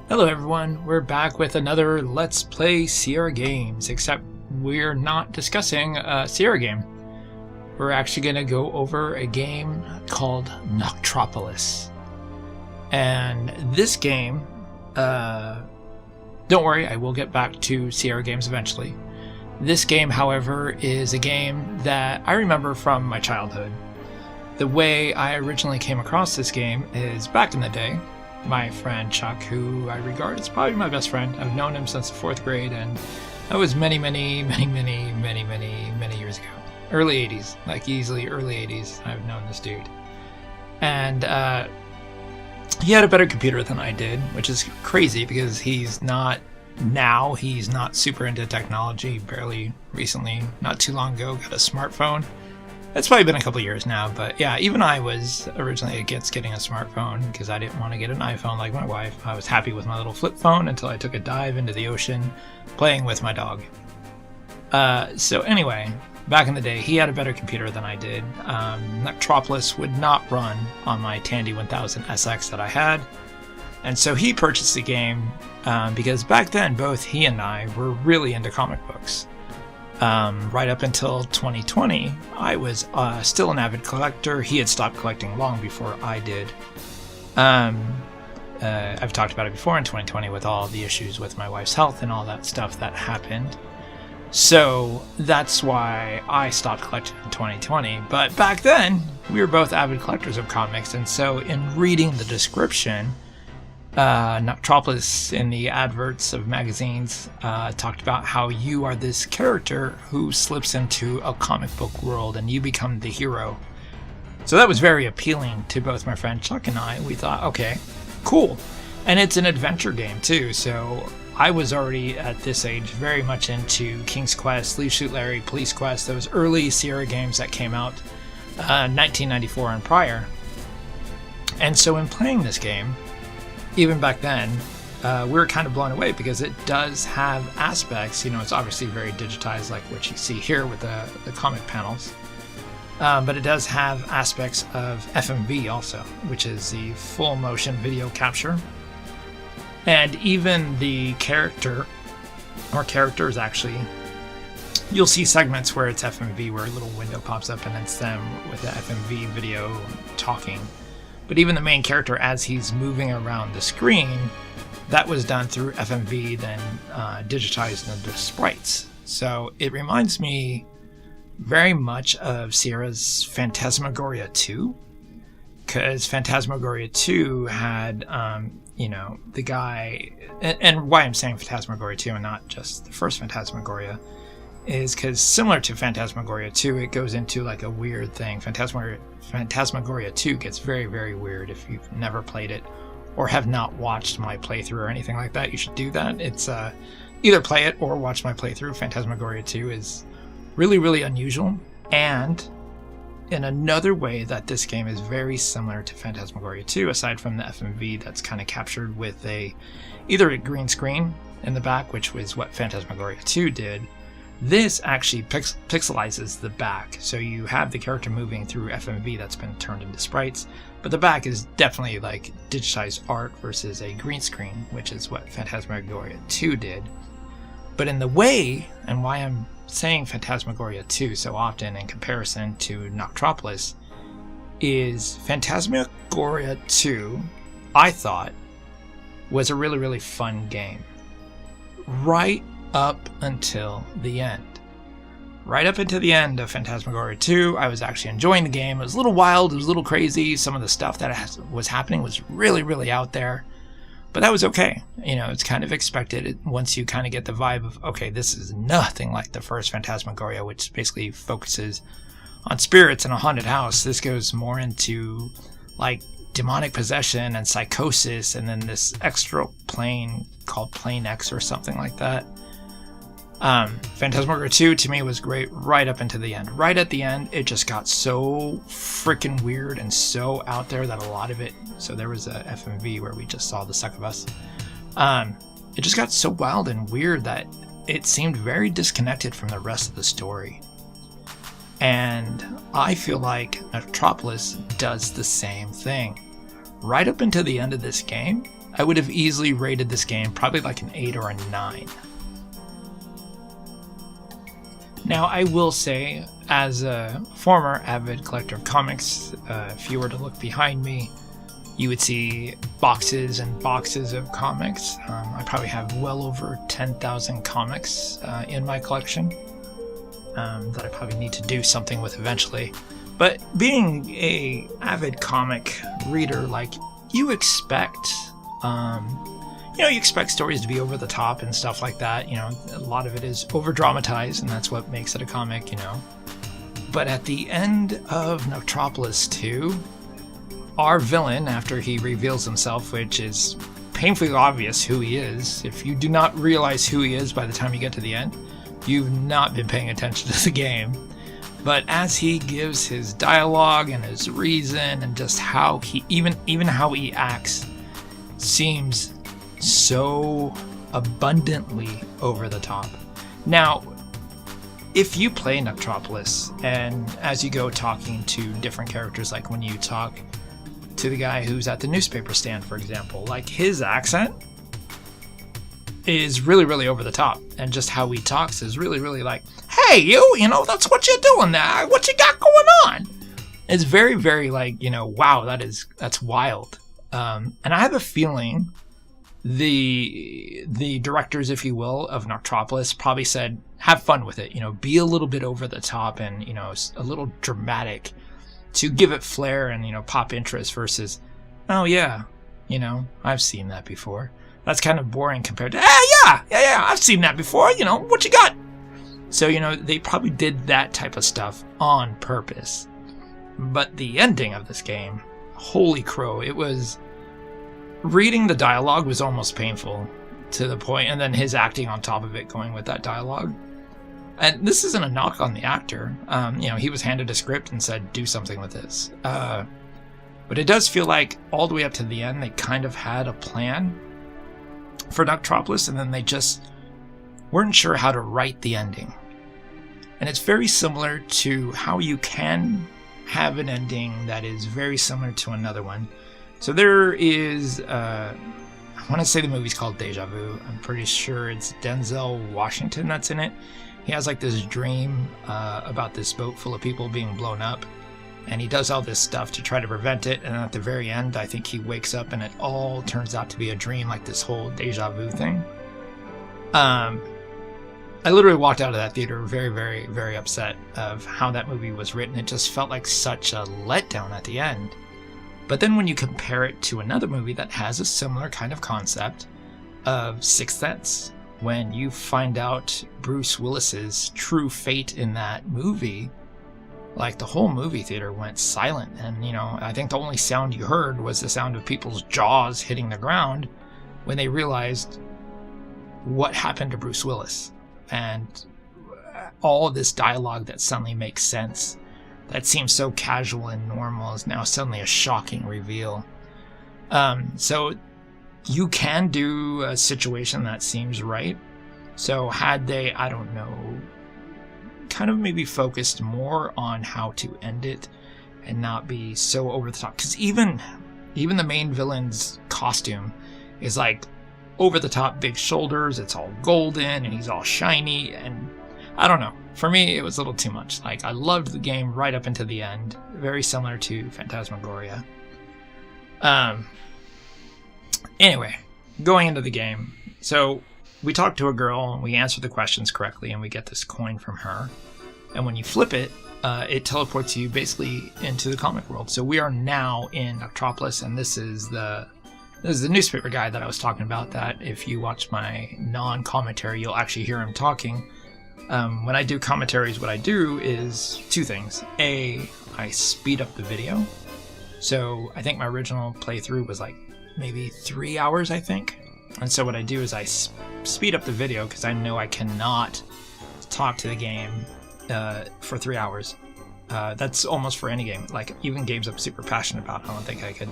Hello everyone, we're back with another Let's Play Sierra Games, except we're not discussing a Sierra game. We're actually going to go over a game called Noctropolis. And this game, don't worry, I will get back to Sierra games eventually. This game, however, is a game that I remember from my childhood. The way I originally came across this game is back in the day. My friend Chuck, who I regard as probably my best friend. I've known him since the 4th grade, and that was many years ago. Early 80s, like easily early 80s, I've known this dude. And he had a better computer than I did, which is crazy because he's not super into technology. Barely recently, not too long ago, got a smartphone. It's probably been a couple years now, but yeah, even I was originally against getting a smartphone because I didn't want to get an iPhone like my wife. I was happy with my little flip phone until I took a dive into the ocean playing with my dog. So anyway, back in the day, he had a better computer than I did. Noctropolis would not run on my Tandy 1000 SX that I had, and so he purchased the game because back then both he and I were really into comic books. Right up until 2020, I was still an avid collector. He had stopped collecting long before I did. I've talked about it before in 2020 with all the issues with my wife's health and all that stuff that happened. So that's why I stopped collecting in 2020. But back then, we were both avid collectors of comics, and so in reading the description, Noctropolis in the adverts of magazines talked about how you are this character who slips into a comic book world and you become the hero. So that was very appealing to both my friend Chuck and I. We thought, okay, cool. And it's an adventure game too, so I was already at this age very much into King's Quest, Leave Shoot Larry, Police Quest, those early Sierra games that came out 1994 and prior. And so in playing this game, even back then, we were kind of blown away because it does have aspects, it's obviously very digitized like what you see here with the comic panels, but it does have aspects of FMV also, which is the full motion video capture. And even the characters actually, you'll see segments where it's FMV, where a little window pops up and it's them with the FMV video talking. But even the main character, as he's moving around the screen, that was done through FMV, then digitized into sprites. So it reminds me very much of Sierra's Phantasmagoria 2, because Phantasmagoria 2 had, the guy, and why I'm saying Phantasmagoria 2 and not just the first Phantasmagoria, is because similar to Phantasmagoria 2, it goes into like a weird thing. Phantasmagoria 2 gets very, very weird. If you've never played it or have not watched my playthrough or anything like that, you should do that. It's either play it or watch my playthrough. Phantasmagoria 2 is really, really unusual. And in another way that this game is very similar to Phantasmagoria 2, aside from the FMV that's kind of captured with either a green screen in the back, which was what Phantasmagoria 2 did, this actually pixelizes the back, so you have the character moving through FMV that's been turned into sprites, but the back is definitely like digitized art versus a green screen, which is what Phantasmagoria 2 did. But in the way, and why I'm saying Phantasmagoria 2 so often in comparison to Noctropolis, is Phantasmagoria 2, I thought, was a really, really fun game. Right up until the end. Right up until the end of Phantasmagoria 2, I was actually enjoying the game. It was a little wild, it was a little crazy. Some of the stuff that was happening was really, really out there. But that was okay. It's kind of expected once you kind of get the vibe of, okay, this is nothing like the first Phantasmagoria, which basically focuses on spirits in a haunted house. This goes more into like demonic possession and psychosis, and then this extra plane called Plane X or something like that. Phantasmagoria 2 to me was great right up into the end. Right at the end, it just got so freaking weird and so out there that a lot of it, so there was a FMV where we just saw the succubus. It just got so wild and weird that it seemed very disconnected from the rest of the story. And I feel like Noctropolis does the same thing. Right up until the end of this game, I would have easily rated this game probably like an 8 or a 9. Now, I will say, as a former avid collector of comics, if you were to look behind me, you would see boxes and boxes of comics. I probably have well over 10,000 comics in my collection that I probably need to do something with eventually. But being a avid comic reader, like, you expect, you expect stories to be over the top and stuff like that. A lot of it is over dramatized, and that's what makes it a comic, But at the end of Noctropolis 2, our villain, after he reveals himself, which is painfully obvious who he is, if you do not realize who he is by the time you get to the end, you've not been paying attention to the game. But as he gives his dialogue and his reason and just how he, even how he acts, seems so abundantly over the top. Now, if you play Noctropolis, and as you go talking to different characters, like when you talk to the guy who's at the newspaper stand, for example, like, his accent is really, really over the top, and just how he talks is really, really like, hey, you that's what you're doing there, what you got going on? It's very, very like, wow, that's wild. And I have a feeling the directors, if you will, of Noctropolis probably said, have fun with it, be a little bit over the top and, a little dramatic to give it flair and, pop interest versus, oh yeah, I've seen that before. That's kind of boring compared to, yeah, I've seen that before, what you got? So, they probably did that type of stuff on purpose. But the ending of this game, holy crow, it was... Reading the dialogue was almost painful to the point, and then his acting on top of it going with that dialogue. And this isn't a knock on the actor. He was handed a script and said, do something with this. But it does feel like all the way up to the end, they kind of had a plan for Noctropolis, and then they just weren't sure how to write the ending. And it's very similar to how you can have an ending that is very similar to another one. So there is, I want to say the movie's called Deja Vu. I'm pretty sure it's Denzel Washington that's in it. He has like this dream about this boat full of people being blown up. And he does all this stuff to try to prevent it. And at the very end, I think he wakes up and it all turns out to be a dream, like this whole deja vu thing. I literally walked out of that theater very, very, very upset of how that movie was written. It just felt like such a letdown at the end. But then when you compare it to another movie that has a similar kind of concept of Sixth Sense, when you find out Bruce Willis's true fate in that movie, like, the whole movie theater went silent. And, I think the only sound you heard was the sound of people's jaws hitting the ground when they realized what happened to Bruce Willis. And all of this dialogue that suddenly makes sense, that seems so casual and normal, is now suddenly a shocking reveal. So you can do a situation that seems right. So had they, I don't know, kind of maybe focused more on how to end it and not be so over the top. Because even the main villain's costume is like over the top, big shoulders, it's all golden, and he's all shiny, and I don't know. For me, it was a little too much. Like, I loved the game right up into the end. Very similar to Phantasmagoria. Anyway, going into the game. So, we talk to a girl, and we answer the questions correctly, and we get this coin from her. And when you flip it, it teleports you basically into the comic world. So we are now in Noctropolis, and this is the newspaper guy that I was talking about, that if you watch my non-commentary, you'll actually hear him talking. When I do commentaries, what I do is two things. A, I speed up the video. So I think my original playthrough was like maybe 3 hours, I think. And so what I do is I speed up the video because I know I cannot talk to the game for 3 hours. That's almost for any game. Like, even games I'm super passionate about, I don't think I could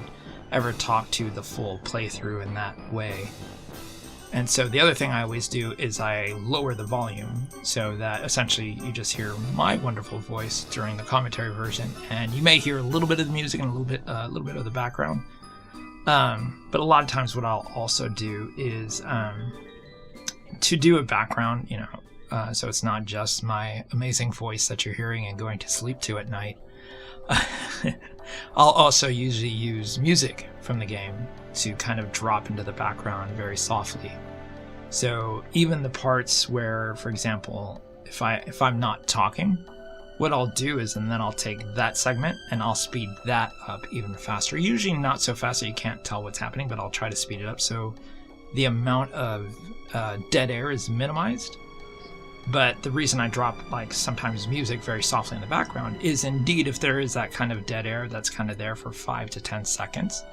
ever talk to the full playthrough in that way. And so the other thing I always do is I lower the volume so that essentially you just hear my wonderful voice during the commentary version, and you may hear a little bit of the music and a little bit of the background. But a lot of times what I'll also do is to do a background, so it's not just my amazing voice that you're hearing and going to sleep to at night. I'll also usually use music from the game to kind of drop into the background very softly. So even the parts where, for example, if I'm not talking, what I'll do is, and then I'll take that segment and I'll speed that up even faster. Usually not so fast that you can't tell what's happening, but I'll try to speed it up so the amount of dead air is minimized. But the reason I drop like sometimes music very softly in the background is indeed if there is that kind of dead air that's kind of there for 5 to 10 seconds,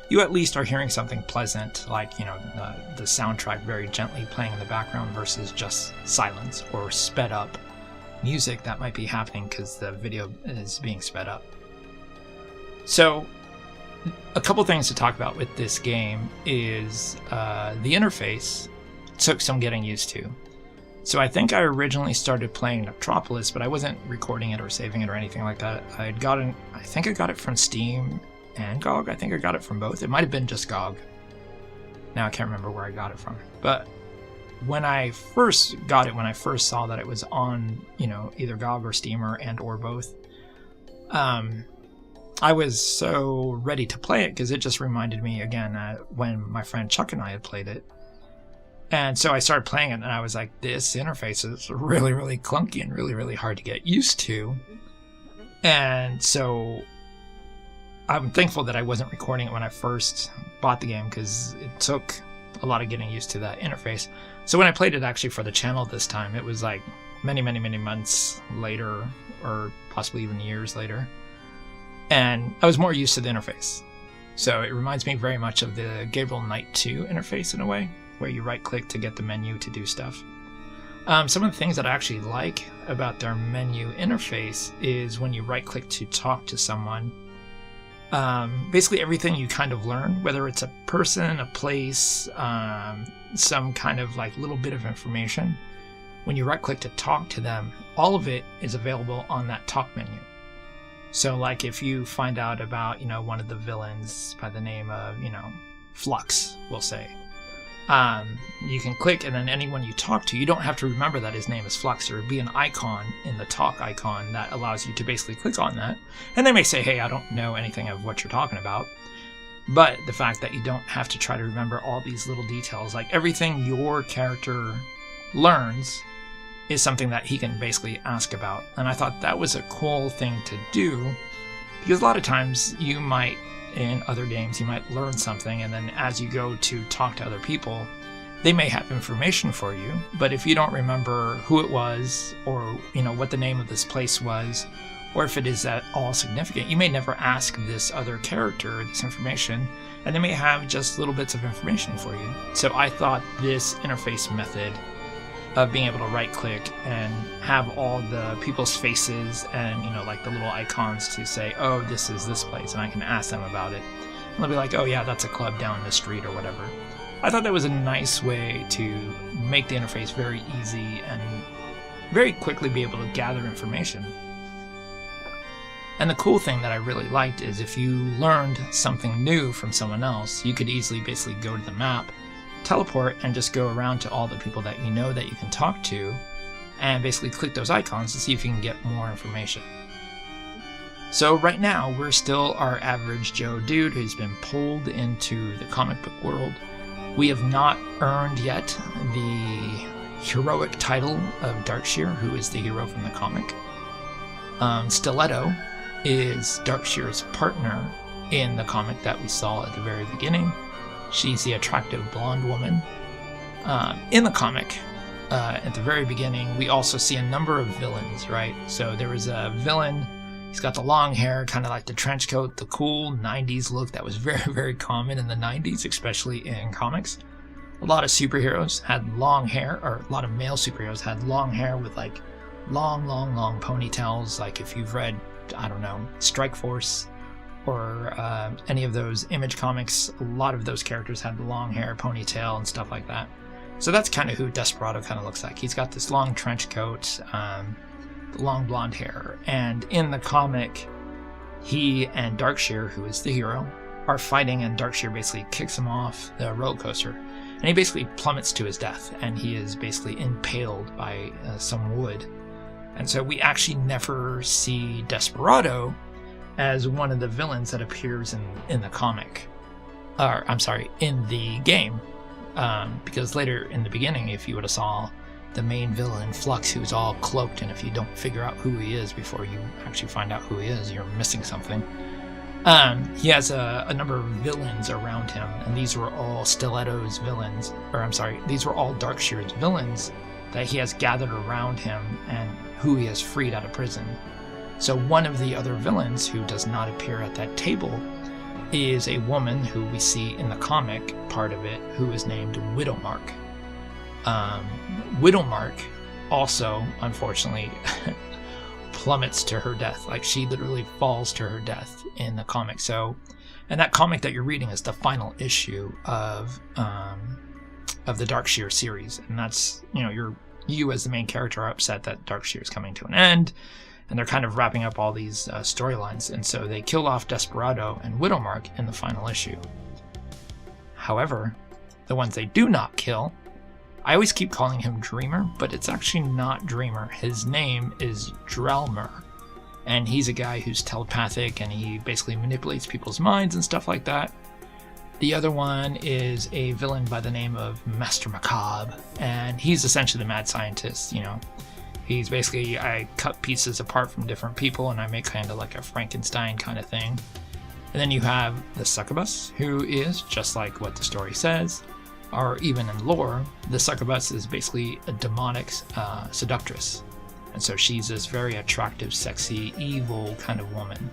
you at least are hearing something pleasant, like the soundtrack very gently playing in the background versus just silence or sped up music that might be happening because the video is being sped up. So a couple things to talk about with this game is the interface took some getting used to. So I think I originally started playing Noctropolis, but I wasn't recording it or saving it or anything like that. I think I got it from Steam and GOG. I think I got it from both. It might have been just GOG. Now I can't remember where I got it from. But when I first got it, when I first saw that it was on, either GOG or Steam or both, I was so ready to play it because it just reminded me again when my friend Chuck and I had played it. And so I started playing it and I was like, this interface is really, really clunky and really, really hard to get used to. And so I'm thankful that I wasn't recording it when I first bought the game because it took a lot of getting used to that interface. So when I played it actually for the channel this time, it was like many, many, many months later, or possibly even years later. And I was more used to the interface. So it reminds me very much of the Gabriel Knight 2 interface in a way, where you right click to get the menu to do stuff. Some of the things that I actually like about their menu interface is when you right click to talk to someone, basically everything you kind of learn, whether it's a person, a place, some kind of like little bit of information, when you right click to talk to them, all of it is available on that talk menu. So like if you find out about, one of the villains by the name of, Flux, we'll say, you can click and then anyone you talk to, you don't have to remember that his name is Flux. There would be an icon in the talk icon that allows you to basically click on that. And they may say, hey, I don't know anything of what you're talking about. But the fact that you don't have to try to remember all these little details, like everything your character learns is something that he can basically ask about. And I thought that was a cool thing to do because a lot of times you might, in other games, you might learn something and then as you go to talk to other people, they may have information for you, but if you don't remember who it was or what the name of this place was, or if it is at all significant, you may never ask this other character this information, and they may have just little bits of information for you. So I thought this interface method of being able to right click and have all the people's faces and like the little icons to say, oh, this is this place, and I can ask them about it, and they'll be like, oh yeah, that's a club down the street or whatever. I thought that was a nice way to make the interface very easy and very quickly be able to gather information. And the cool thing that I really liked is if you learned something new from someone else, you could easily basically go to the map, teleport, and just go around to all the people that you know that you can talk to, and basically click those icons to see if you can get more information. So right now, we're still our average Joe dude who's been pulled into the comic book world. We have not earned yet the heroic title of Darkshier, who is the hero from the comic. Stiletto is Darkshier's partner in the comic that we saw at the very beginning. She's the attractive blonde woman. In the comic, at the very beginning, we also see a number of villains, right? So there was a villain, he's got the long hair, kind of like the trench coat, the cool 90s look that was very, very common in the 90s, especially in comics. A lot of superheroes had long hair, or a lot of male superheroes had long hair with like long ponytails. Like if you've read, I don't know, Strike Force, or any of those Image comics, a lot of those characters had long hair, ponytail, and stuff like that. So that's kind of who Desperado kind of looks like. He's got this long trench coat, long blonde hair, and in the comic, he and Darkshier, who is the hero, are fighting, and Darkshier basically kicks him off the roller coaster, and he basically plummets to his death, and he is basically impaled by some wood. And so we actually never see Desperado as one of the villains that appears in the comic. Or, I'm sorry, in the game. Because later in the beginning, if you would have saw the main villain, Flux, who's all cloaked, and if you don't figure out who he is before you actually find out who he is, you're missing something. He has a number of villains around him, and these were all Stiletto's villains, or I'm sorry, these were all Darkshier's villains that he has gathered around him and who he has freed out of prison. So one of the other villains who does not appear at that table is a woman who we see in the comic part of it, who is named Widowmark. Widowmark also, unfortunately, plummets to her death. Like, she literally falls to her death in the comic. So, and that comic that you're reading is the final issue of the Darkshier series, and that's, you know, you as the main character are upset that Darkshier is coming to an end, and they're kind of wrapping up all these storylines, and so they kill off Desperado and Widowmark in the final issue. However, the ones they do not kill, I always keep calling him Dreamer, but it's actually not Dreamer. His name is Drelmer, and he's a guy who's telepathic, and he basically manipulates people's minds and stuff like that. The other one is a villain by the name of Master Macabre, and he's essentially the mad scientist, you know. He's basically, I cut pieces apart from different people, and I make kind of like a Frankenstein kind of thing. And then you have the Succubus, who is, just like what the story says, or even in lore, the Succubus is basically a demonic seductress. And so she's this very attractive, sexy, evil kind of woman.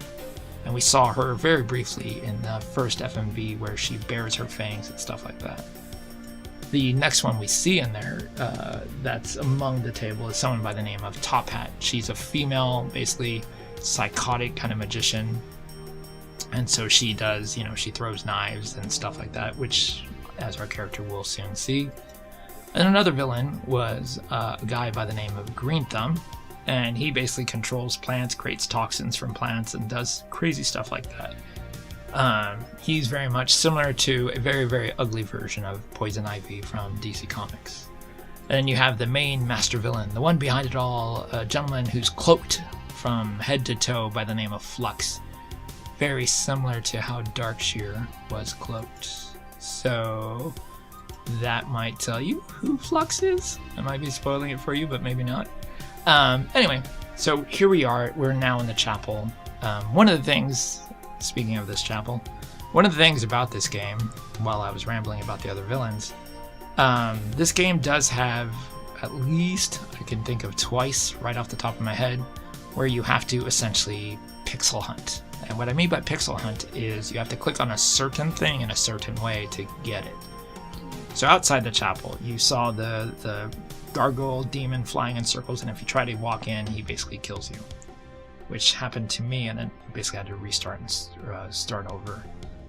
And we saw her very briefly in the first FMV where she bares her fangs and stuff like that. The next one we see in there that's among the table is someone by the name of Top Hat. She's a female, basically psychotic kind of magician. And so she does, you know, she throws knives and stuff like that, which, as our character will soon see. And another villain was a guy by the name of Green Thumb. And he basically controls plants, creates toxins from plants, and does crazy stuff like that. He's very much similar to a very, very ugly version of Poison Ivy from DC Comics. And then you have the main master villain, the one behind it all, a gentleman who's cloaked from head to toe by the name of Flux. Very similar to how Darkshier was cloaked. So that might tell you who Flux is. I might be spoiling it for you, but maybe not. Anyway, so here we are. We're now in the chapel. One of the things, speaking of this chapel, one of the things about this game, while I was rambling about the other villains, this game does have, at least I can think of twice right off the top of my head, where you have to essentially pixel hunt. And what I mean by pixel hunt is you have to click on a certain thing in a certain way to get it. So outside the chapel, you saw the gargoyle demon flying in circles, and if you try to walk in, he basically kills you, which happened to me, and then basically had to restart and start over.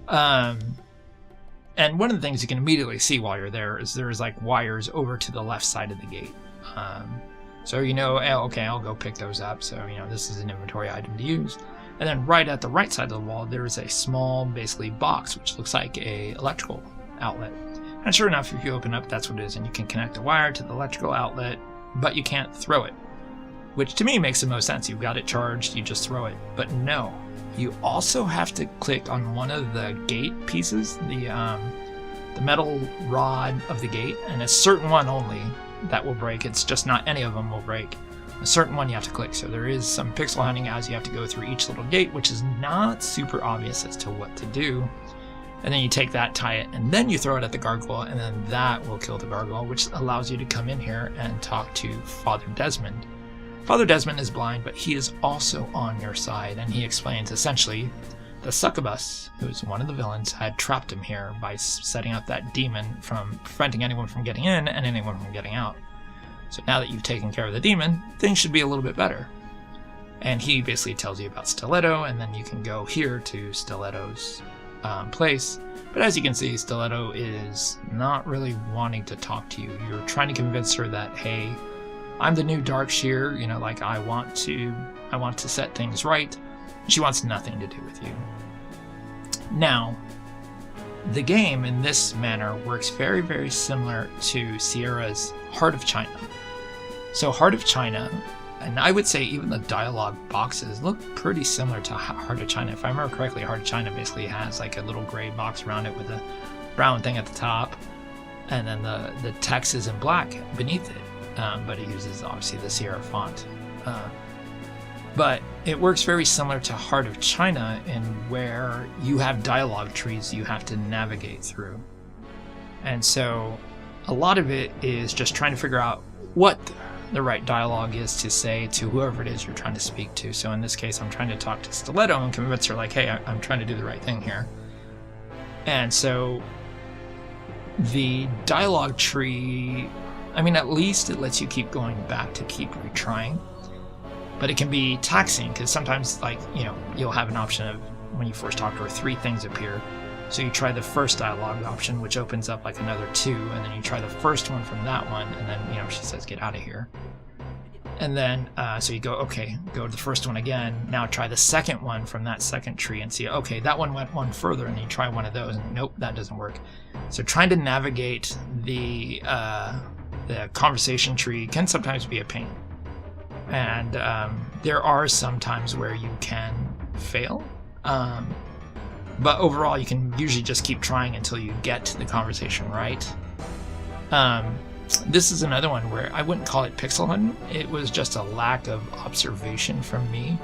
And one of the things you can immediately see while you're there is there's like wires over to the left side of the gate. So you know, okay, I'll go pick those up. So, you know, this is an inventory item to use. And then right at the right side of the wall, there is a small, basically, box, which looks like a electrical outlet. And sure enough, if you open up, that's what it is, and you can connect the wire to the electrical outlet, but you can't throw it. Which to me makes the most sense. You've got it charged, you just throw it. But no, you also have to click on one of the gate pieces, the metal rod of the gate, and a certain one only that will break. It's just not any of them will break. A certain one you have to click. So there is some pixel hunting as you have to go through each little gate, which is not super obvious as to what to do. And then you take that, tie it, and then you throw it at the gargoyle, and then that will kill the gargoyle, which allows you to come in here and talk to Father Desmond. Father Desmond is blind, but he is also on your side, and he explains essentially the Succubus, who is one of the villains, had trapped him here by setting up that demon from preventing anyone from getting in and anyone from getting out. So now that you've taken care of the demon, things should be a little bit better. And he basically tells you about Stiletto, and then you can go here to Stiletto's place. But as you can see, Stiletto is not really wanting to talk to you. You're trying to convince her that, hey, I'm the new Darkshier, you know, like I want to set things right. She wants nothing to do with you. Now, the game in this manner works very, very similar to Sierra's Heart of China. So Heart of China, and I would say even the dialogue boxes look pretty similar to Heart of China. If I remember correctly, Heart of China basically has like a little gray box around it with a brown thing at the top, and then the text is in black beneath it, but it uses obviously the Sierra font. But it works very similar to Heart of China in where you have dialogue trees you have to navigate through. And so a lot of it is just trying to figure out what the right dialogue is to say to whoever it is you're trying to speak to. So in this case, I'm trying to talk to Stiletto and convince her like, hey, I'm trying to do the right thing here. And so the dialogue tree, I mean, at least it lets you keep going back to keep retrying. But it can be taxing because sometimes, like, you know, you'll have an option of when you first talk to her, 3 things appear. So you try the first dialogue option, which opens up like another 2, and then you try the first one from that one, and then, you know, she says, get out of here. And then, so you go, okay, go to the first one again. Now try the second one from that second tree and see, okay, that one went one further, and you try one of those, and nope, that doesn't work. So trying to navigate the conversation tree can sometimes be a pain. And there are some times where you can fail, but overall you can usually just keep trying until you get the conversation right. This is another one where I wouldn't call it pixel hunting. It was just a lack of observation from me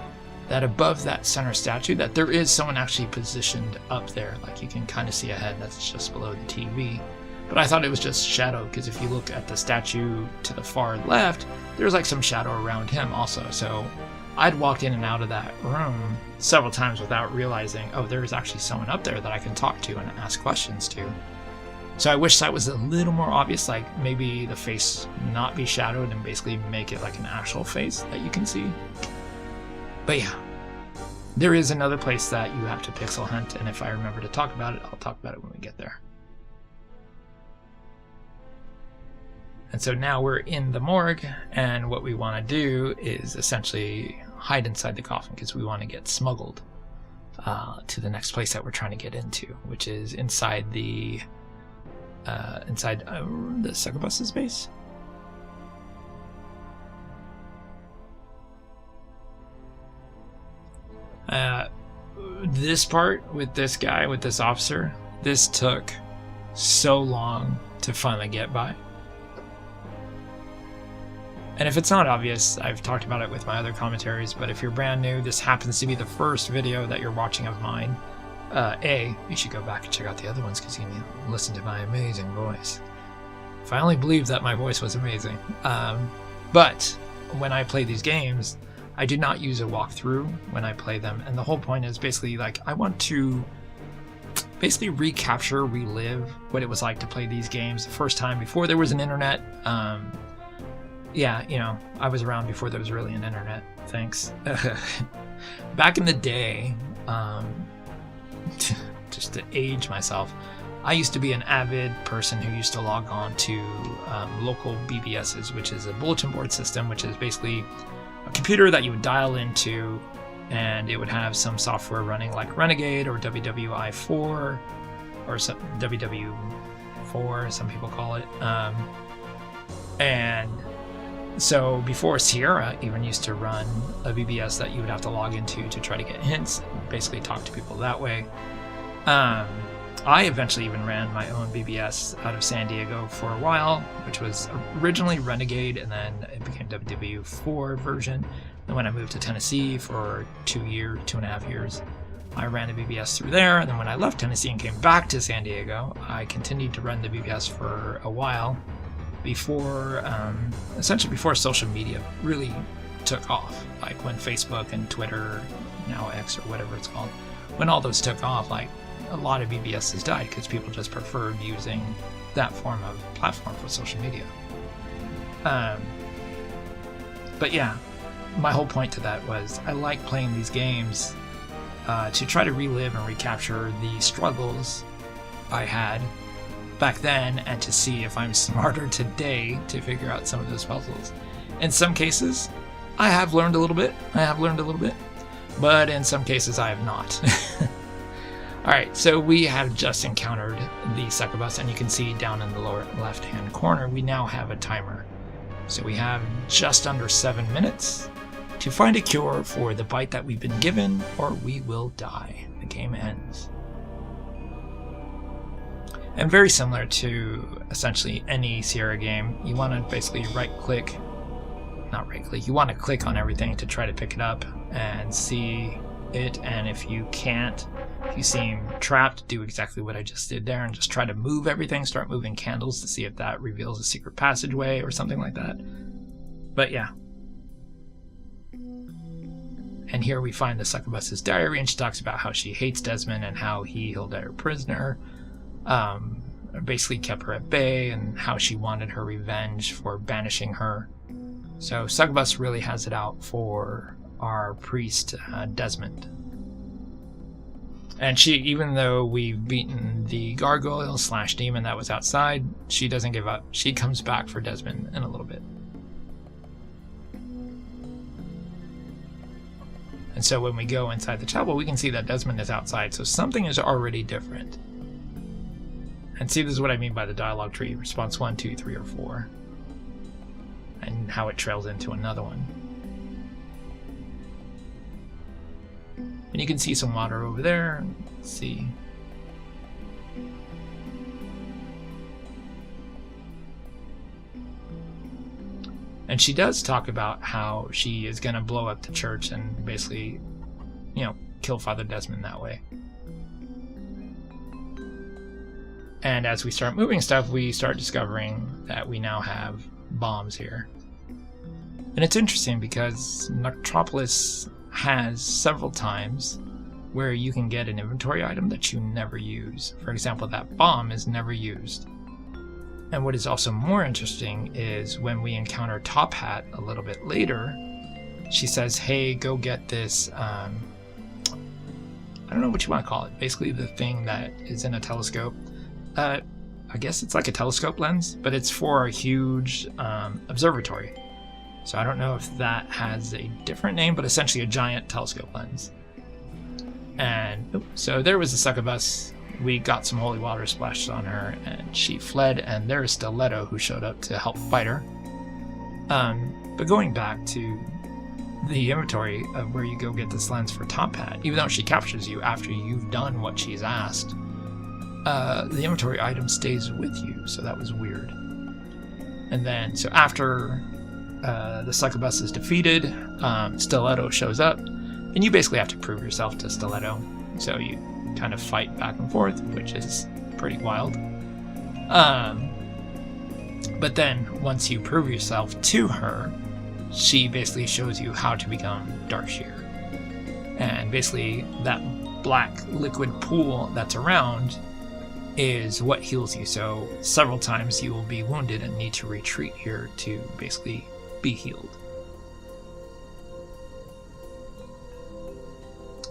that above that center statue that there is someone actually positioned up there, like you can kind of see a head that's just below the TV. But I thought it was just shadow, because if you look at the statue to the far left, there's like some shadow around him also. So I'd walked in and out of that room several times without realizing, oh, there's actually someone up there that I can talk to and ask questions to. So I wish that was a little more obvious, like maybe the face not be shadowed and basically make it like an actual face that you can see. But yeah, there is another place that you have to pixel hunt, and if I remember to talk about it, I'll talk about it when we get there. And so now we're in the morgue, and what we want to do is essentially hide inside the coffin because we want to get smuggled to the next place that we're trying to get into, which is inside the succubus's base. This part with this guy, with this officer, this took so long to finally get by. And if it's not obvious, I've talked about it with my other commentaries, but if you're brand new, this happens to be the first video that you're watching of mine, you should go back and check out the other ones because you can listen to my amazing voice. If I only believed that my voice was amazing. But when I play these games, I do not use a walkthrough when I play them. And the whole point is basically like, I want to basically recapture, relive what it was like to play these games the first time before there was an internet. Yeah, you know, I was around before there was really an internet. Thanks. Back in the day, just to age myself, I used to be an avid person who used to log on to local BBSs, which is a bulletin board system, which is basically a computer that you would dial into, and it would have some software running like Renegade or WWI4 or some WW4, some people call it. And so before Sierra even used to run a BBS that you would have to log into to try to get hints and basically talk to people that way. I eventually even ran my own BBS out of San Diego for a while, which was originally Renegade, and then it became WW4 version. And when I moved to Tennessee for 2.5 years, I ran a BBS through there. And then when I left Tennessee and came back to San Diego, I continued to run the BBS for a while before, essentially before social media really took off. Like when Facebook and Twitter, now X or whatever it's called, when all those took off, like a lot of BBSs died because people just preferred using that form of platform for social media. But yeah, my whole point to that was I like playing these games to try to relive and recapture the struggles I had back then, and to see if I'm smarter today to figure out some of those puzzles. In some cases, I have learned a little bit, but in some cases I have not. Alright, so we have just encountered the succubus, and you can see down in the lower left-hand corner, we now have a timer. So we have just under 7 minutes to find a cure for the bite that we've been given, or we will die. The game ends. And very similar to essentially any Sierra game, you want to basically you want to click on everything to try to pick it up and see it, and if you can't, if you seem trapped, do exactly what I just did there and just try to move everything, start moving candles to see if that reveals a secret passageway or something like that. But yeah. And here we find the succubus's diary, and she talks about how she hates Desmond and how he held her prisoner, basically kept her at bay, and how she wanted her revenge for banishing her. So Succubus really has it out for our priest, Desmond. And she, even though we've beaten the gargoyle / demon that was outside, she doesn't give up. She comes back for Desmond in a little bit. And so when we go inside the chapel, we can see that Desmond is outside, so something is already different. And see, this is what I mean by the dialogue tree, response 1, 2, 3, or 4. And how it trails into another one. And you can see some water over there. Let's see. And she does talk about how she is going to blow up the church and basically, kill Father Desmond that way. And as we start moving stuff, we start discovering that we now have bombs here. And it's interesting because Noctropolis has several times where you can get an inventory item that you never use. For example, that bomb is never used. And what is also more interesting is when we encounter Top Hat a little bit later, she says, hey, go get this, I don't know what you want to call it, basically the thing that is in a telescope. I guess it's like a telescope lens, but it's for a huge observatory. So I don't know if that has a different name, but essentially a giant telescope lens. And so there was a succubus. We got some holy water splashed on her, and she fled, and there is Stiletto, who showed up to help fight her. But going back to the inventory of where you go get this lens for Top Hat, even though she captures you after you've done what she's asked, the inventory item stays with you, so that was weird. And then, so after the succubus is defeated, Stiletto shows up, and you basically have to prove yourself to Stiletto. So you kind of fight back and forth, which is pretty wild. But then, once you prove yourself to her, she basically shows you how to become Darkshier. And basically, that black liquid pool that's around is what heals you. So several times you will be wounded and need to retreat here to basically be healed.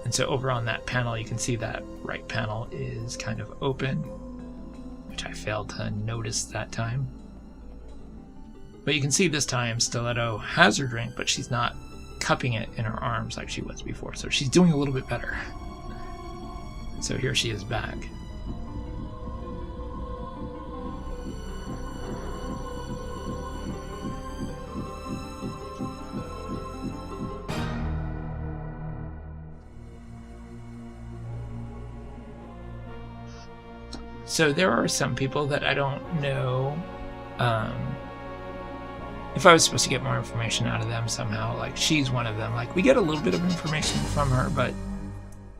And so over on that panel, you can see that right panel is kind of open, which I failed to notice that time. But you can see this time Stiletto has her drink, but she's not cupping it in her arms like she was before. So she's doing a little bit better. So here she is back. So there are some people that I don't know if I was supposed to get more information out of them somehow. Like, she's one of them. Like, we get a little bit of information from her, but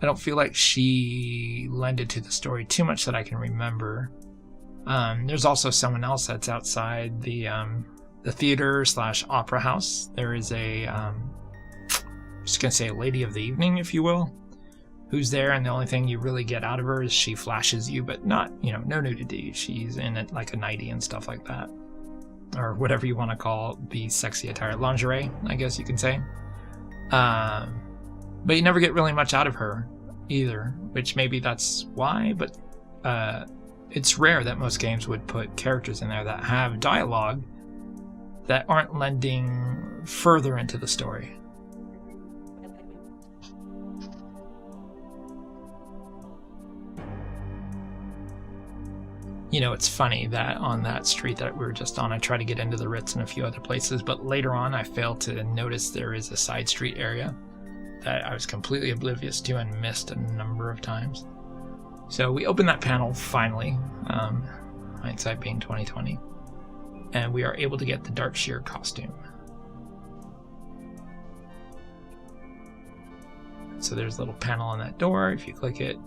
I don't feel like she lended to the story too much that I can remember. There's also someone else that's outside the theater / opera house. There is a, I'm just gonna say a lady of the evening, if you will, who's there, and the only thing you really get out of her is she flashes you, but not, no nudity. She's in it like a nightie and stuff like that. Or whatever you want to call the sexy attire. Lingerie, I guess you can say. But you never get really much out of her either, which maybe that's why, but it's rare that most games would put characters in there that have dialogue that aren't lending further into the story. You know, it's funny that on that street that we were just on, I tried to get into the Ritz and a few other places, but later on I failed to notice there is a side street area that I was completely oblivious to and missed a number of times. So we opened that panel finally, hindsight being 2020, and we are able to get the Darkshier costume. So there's a little panel on that door. If you click it,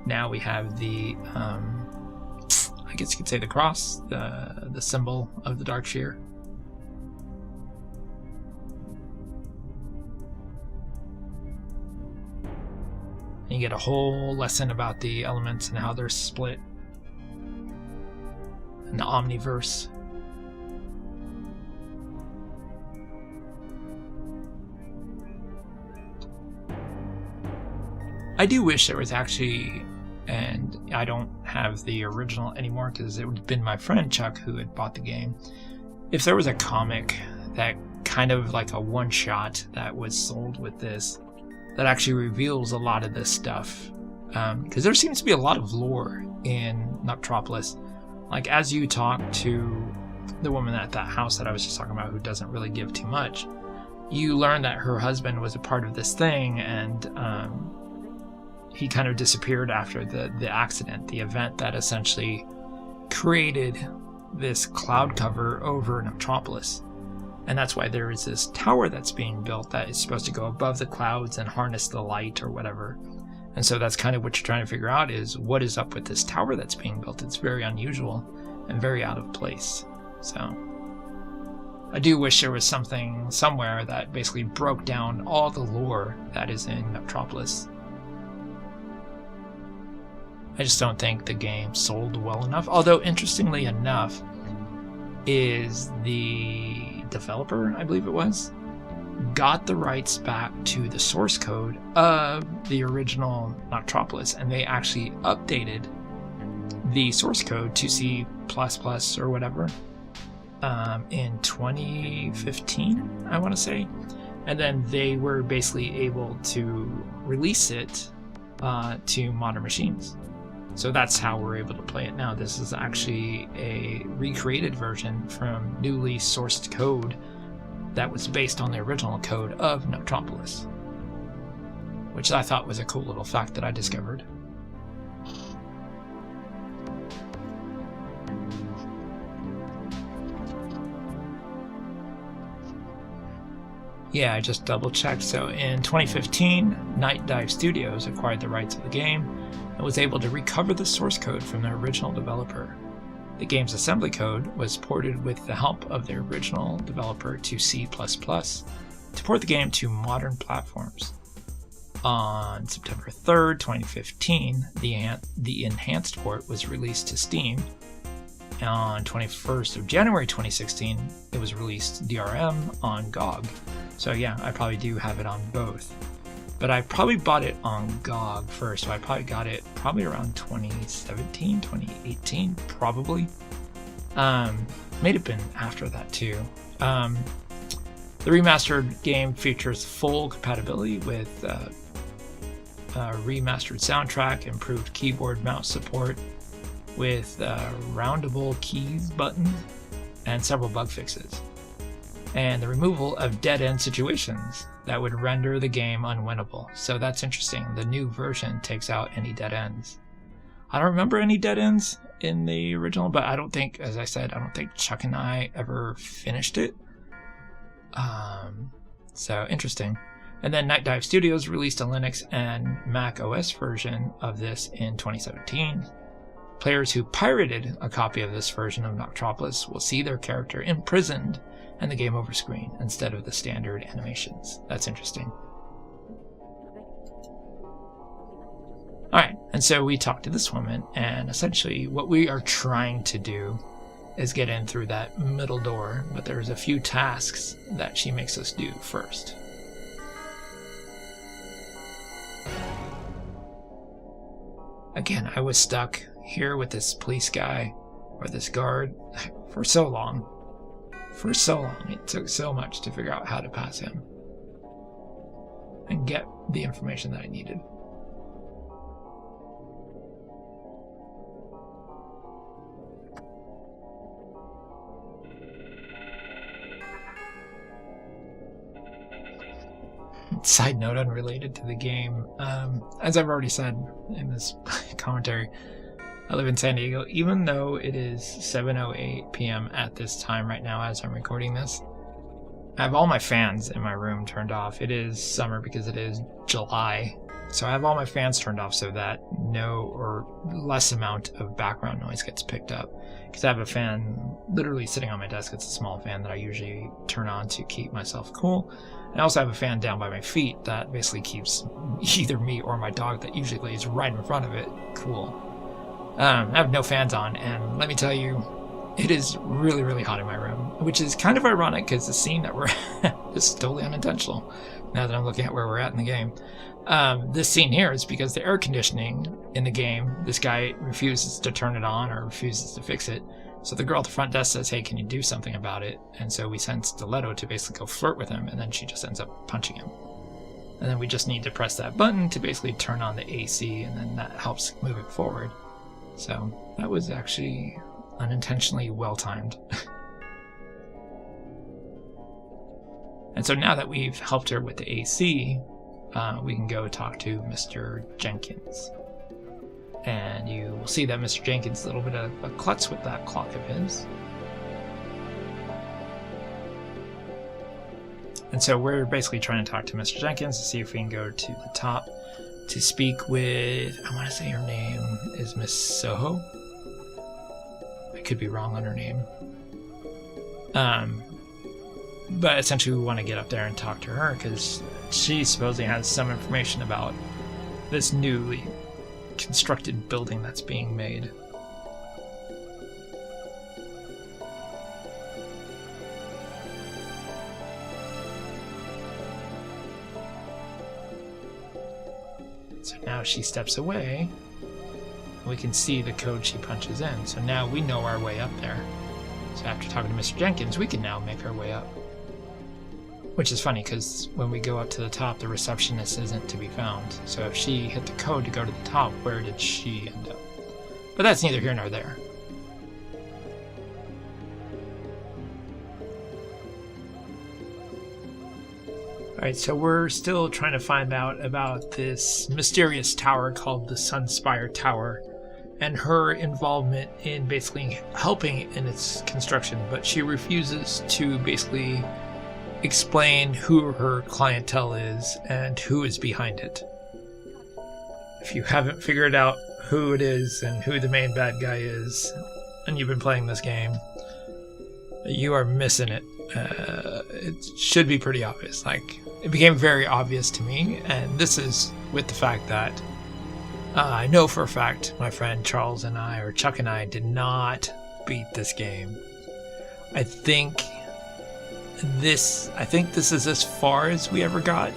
now we have the I guess you could say the cross, the symbol of the Darkshier. And you get a whole lesson about the elements and how they're split in the Omniverse. I do wish there was actually, and I don't have the original anymore because it would have been my friend Chuck who had bought the game. If there was a comic that kind of like a one-shot that was sold with this, that actually reveals a lot of this stuff. Because there seems to be a lot of lore in Noctropolis. Like as you talk to the woman at that house that I was just talking about who doesn't really give too much, you learn that her husband was a part of this thing, and he kind of disappeared after the accident, the event that essentially created this cloud cover over Noctropolis. And that's why there is this tower that's being built that is supposed to go above the clouds and harness the light or whatever. And so that's kind of what you're trying to figure out, is what is up with this tower that's being built. It's very unusual and very out of place. So I do wish there was something somewhere that basically broke down all the lore that is in Noctropolis. I just don't think the game sold well enough. Although, interestingly enough, is the developer, I believe it was, got the rights back to the source code of the original Noctropolis, and they actually updated the source code to C++ or whatever in 2015, I want to say. And then they were basically able to release it to modern machines. So that's how we're able to play it now. This is actually a recreated version from newly sourced code that was based on the original code of Noctropolis, which I thought was a cool little fact that I discovered. Yeah, I just double checked. So in 2015, Night Dive Studios acquired the rights of the game and was able to recover the source code from the original developer. The game's assembly code was ported with the help of the original developer to C++ to port the game to modern platforms. On September 3rd, 2015, the enhanced port was released to Steam. On 21st of January 2016, it was released DRM on GOG. So yeah, I probably do have it on both. But I probably bought it on GOG first, so I probably got it probably around 2017, 2018, probably. May have been after that too. The remastered game features full compatibility with remastered soundtrack, improved keyboard mouse support, with roundable keys button, and several bug fixes. And the removal of dead-end situations that would render the game unwinnable. So that's interesting. The new version takes out any dead ends. I don't remember any dead ends in the original, but I don't think, as I said, I don't think Chuck and I ever finished it. So interesting. And then Night Dive Studios released a Linux and Mac OS version of this in 2017. Players who pirated a copy of this version of Noctropolis will see their character imprisoned and the game over screen instead of the standard animations. That's interesting. Alright, and so we talked to this woman, and essentially what we are trying to do is get in through that middle door, but there's a few tasks that she makes us do first. Again, I was stuck here with this police guy, or this guard, for so long. For so long. It took so much to figure out how to pass him and get the information that I needed. Side note unrelated to the game. As I've already said in this commentary, I live in San Diego. Even though it is 7:08 p.m. at this time right now as I'm recording this, I have all my fans in my room turned off. It is summer because it is July. So I have all my fans turned off so that no or less amount of background noise gets picked up. Because I have a fan literally sitting on my desk. It's a small fan that I usually turn on to keep myself cool. And I also have a fan down by my feet that basically keeps either me or my dog that usually lays right in front of it cool. I have no fans on, and let me tell you, it is really, really hot in my room, which is kind of ironic because the scene that we're at is totally unintentional now that I'm looking at where we're at in the game. This scene here is because the air conditioning in the game, this guy refuses to turn it on or refuses to fix it. So the girl at the front desk says, hey, can you do something about it? And so we send Stiletto to basically go flirt with him, and then she just ends up punching him. And then we just need to press that button to basically turn on the AC, and then that helps move it forward. So that was actually unintentionally well-timed. And so now that we've helped her with the AC, we can go talk to Mr. Jenkins. And you will see that Mr. Jenkins is a little bit of a klutz with that clock of his. And so we're basically trying to talk to Mr. Jenkins to see if we can go to the top to speak with, I want to say her name is Miss Soho. I could be wrong on her name. But essentially we want to get up there and talk to her because she supposedly has some information about this newly constructed building that's being made. So now she steps away, and we can see the code she punches in. So now we know our way up there. So after talking to Mr. Jenkins, we can now make our way up. Which is funny, because when we go up to the top, the receptionist isn't to be found. So if she hit the code to go to the top, where did she end up? But that's neither here nor there. Alright, so we're still trying to find out about this mysterious tower called the Sunspire Tower and her involvement in basically helping in its construction, but she refuses to basically explain who her clientele is and who is behind it. If you haven't figured out who it is and who the main bad guy is, and you've been playing this game, you are missing it. It should be pretty obvious. Like, it became very obvious to me, and this is with the fact that I know for a fact my friend Charles and I, or Chuck and I, did not beat this game. I think this is as far as we ever got,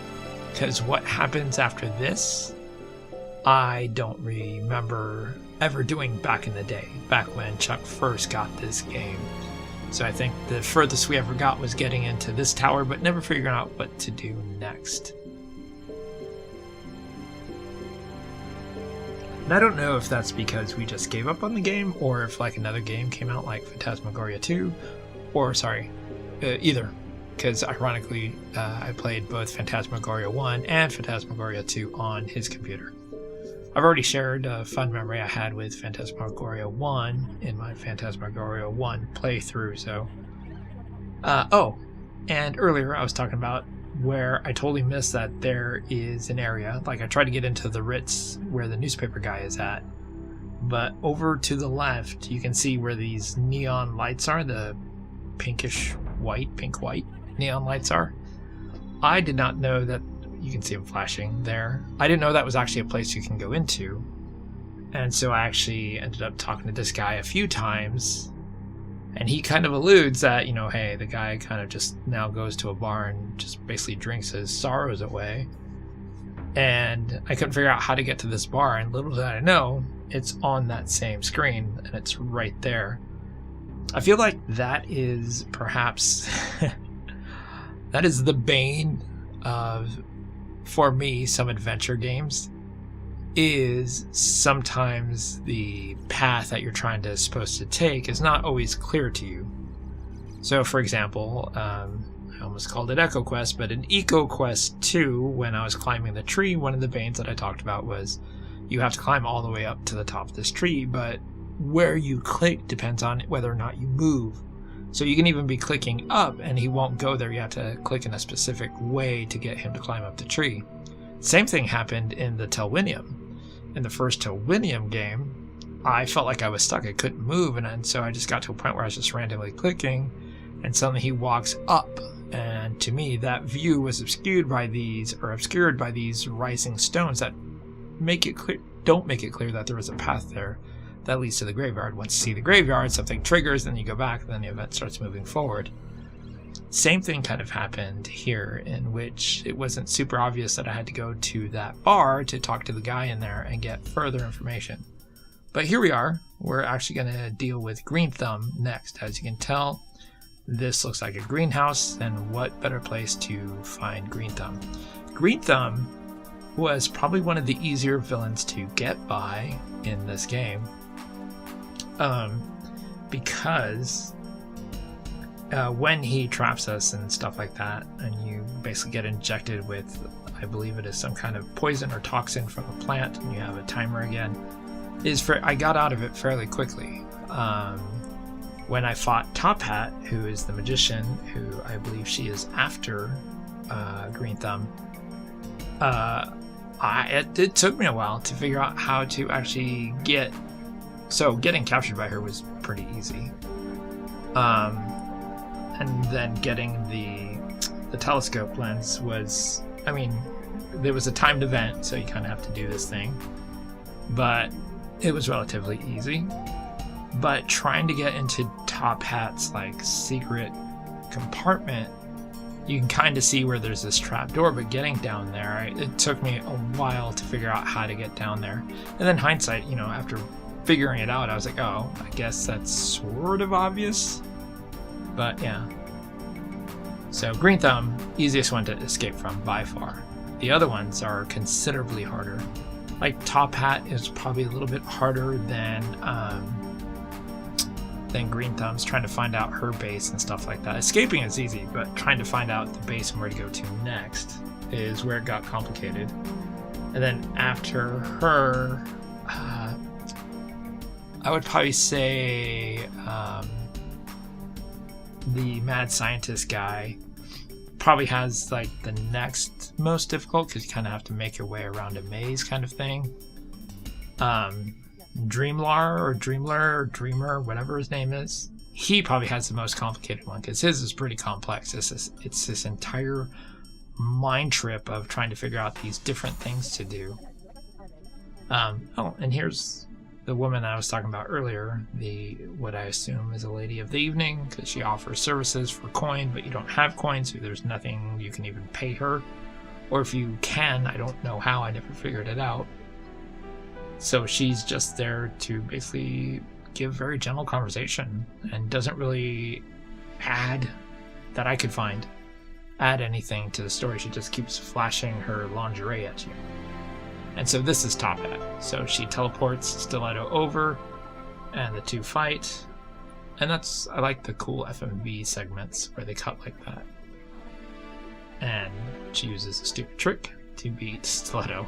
because what happens after this, I don't remember ever doing back in the day, back when Chuck first got this game. So I think the furthest we ever got was getting into this tower, but never figuring out what to do next. And I don't know if that's because we just gave up on the game, or if like another game came out like Phantasmagoria 2, or either. Because ironically, I played both Phantasmagoria 1 and Phantasmagoria 2 on his computer. I've already shared a fun memory I had with Phantasmagoria 1 in my Phantasmagoria 1 playthrough, so... oh, and earlier I was talking about where I totally missed that there is an area, like I tried to get into the Ritz where the newspaper guy is at, but over to the left you can see where these neon lights are, the pink-white neon lights are. I did not know that. You can see them flashing there. I didn't know that was actually a place you can go into. And so I actually ended up talking to this guy a few times. And he kind of alludes that, hey, the guy kind of just now goes to a bar and just basically drinks his sorrows away. And I couldn't figure out how to get to this bar. And little did I know, it's on that same screen. And it's right there. I feel like that is perhaps... that is the bane of... for me, some adventure games, is sometimes the path that you're supposed to take is not always clear to you. So, for example, I almost called it Echo Quest, but in Eco Quest 2, when I was climbing the tree, one of the veins that I talked about was you have to climb all the way up to the top of this tree, but where you click depends on whether or not you move. So you can even be clicking up and he won't go there. You have to click in a specific way to get him to climb up the tree. Same thing happened in the Telwinium. In the first Telwinium game, I felt like I was stuck. I couldn't move, and so I just got to a point where I was just randomly clicking, and suddenly he walks up, and to me that view was obscured by these rising stones that don't make it clear that there was a path there that leads to the graveyard. Once you see the graveyard, something triggers, then you go back, then the event starts moving forward. Same thing kind of happened here, in which it wasn't super obvious that I had to go to that bar to talk to the guy in there and get further information. But here we are. We're actually going to deal with Green Thumb next. As you can tell, this looks like a greenhouse, and what better place to find Green Thumb? Green Thumb was probably one of the easier villains to get by in this game, because when he traps us and stuff like that, and you basically get injected with, I believe it is some kind of poison or toxin from a plant, and you have a timer again, I got out of it fairly quickly. When I fought Top Hat, who is the magician, who I believe she is after Green Thumb, it took me a while to figure out how to actually getting captured by her was pretty easy. And then getting the telescope lens was, there was a timed event, so you kind of have to do this thing, but it was relatively easy. But trying to get into Top Hat's secret compartment, you can kind of see where there's this trap door, but getting down there, it took me a while to figure out how to get down there. And then hindsight, after figuring it out, I was like, oh, I guess that's sort of obvious. But yeah. So Green Thumb, easiest one to escape from by far. The other ones are considerably harder. Top Hat is probably a little bit harder than Green Thumb's, trying to find out her base and stuff like that. Escaping is easy, but trying to find out the base and where to go to next is where it got complicated. And then after her, I would probably say the mad scientist guy probably has the next most difficult, because you kind of have to make your way around a maze kind of thing. Dreamer, whatever his name is, he probably has the most complicated one, because his is pretty complex. It's this entire mind trip of trying to figure out these different things to do. And here's the woman I was talking about earlier, what I assume is a lady of the evening, because she offers services for coin, but you don't have coin, so there's nothing you can even pay her. Or if you can, I don't know how, I never figured it out. So she's just there to basically give very gentle conversation, and doesn't really add, that I could find, add anything to the story. She just keeps flashing her lingerie at you. And so this is Top Hat. So she teleports Stiletto over, and the two fight. And I like the cool FMV segments where they cut like that. And she uses a stupid trick to beat Stiletto.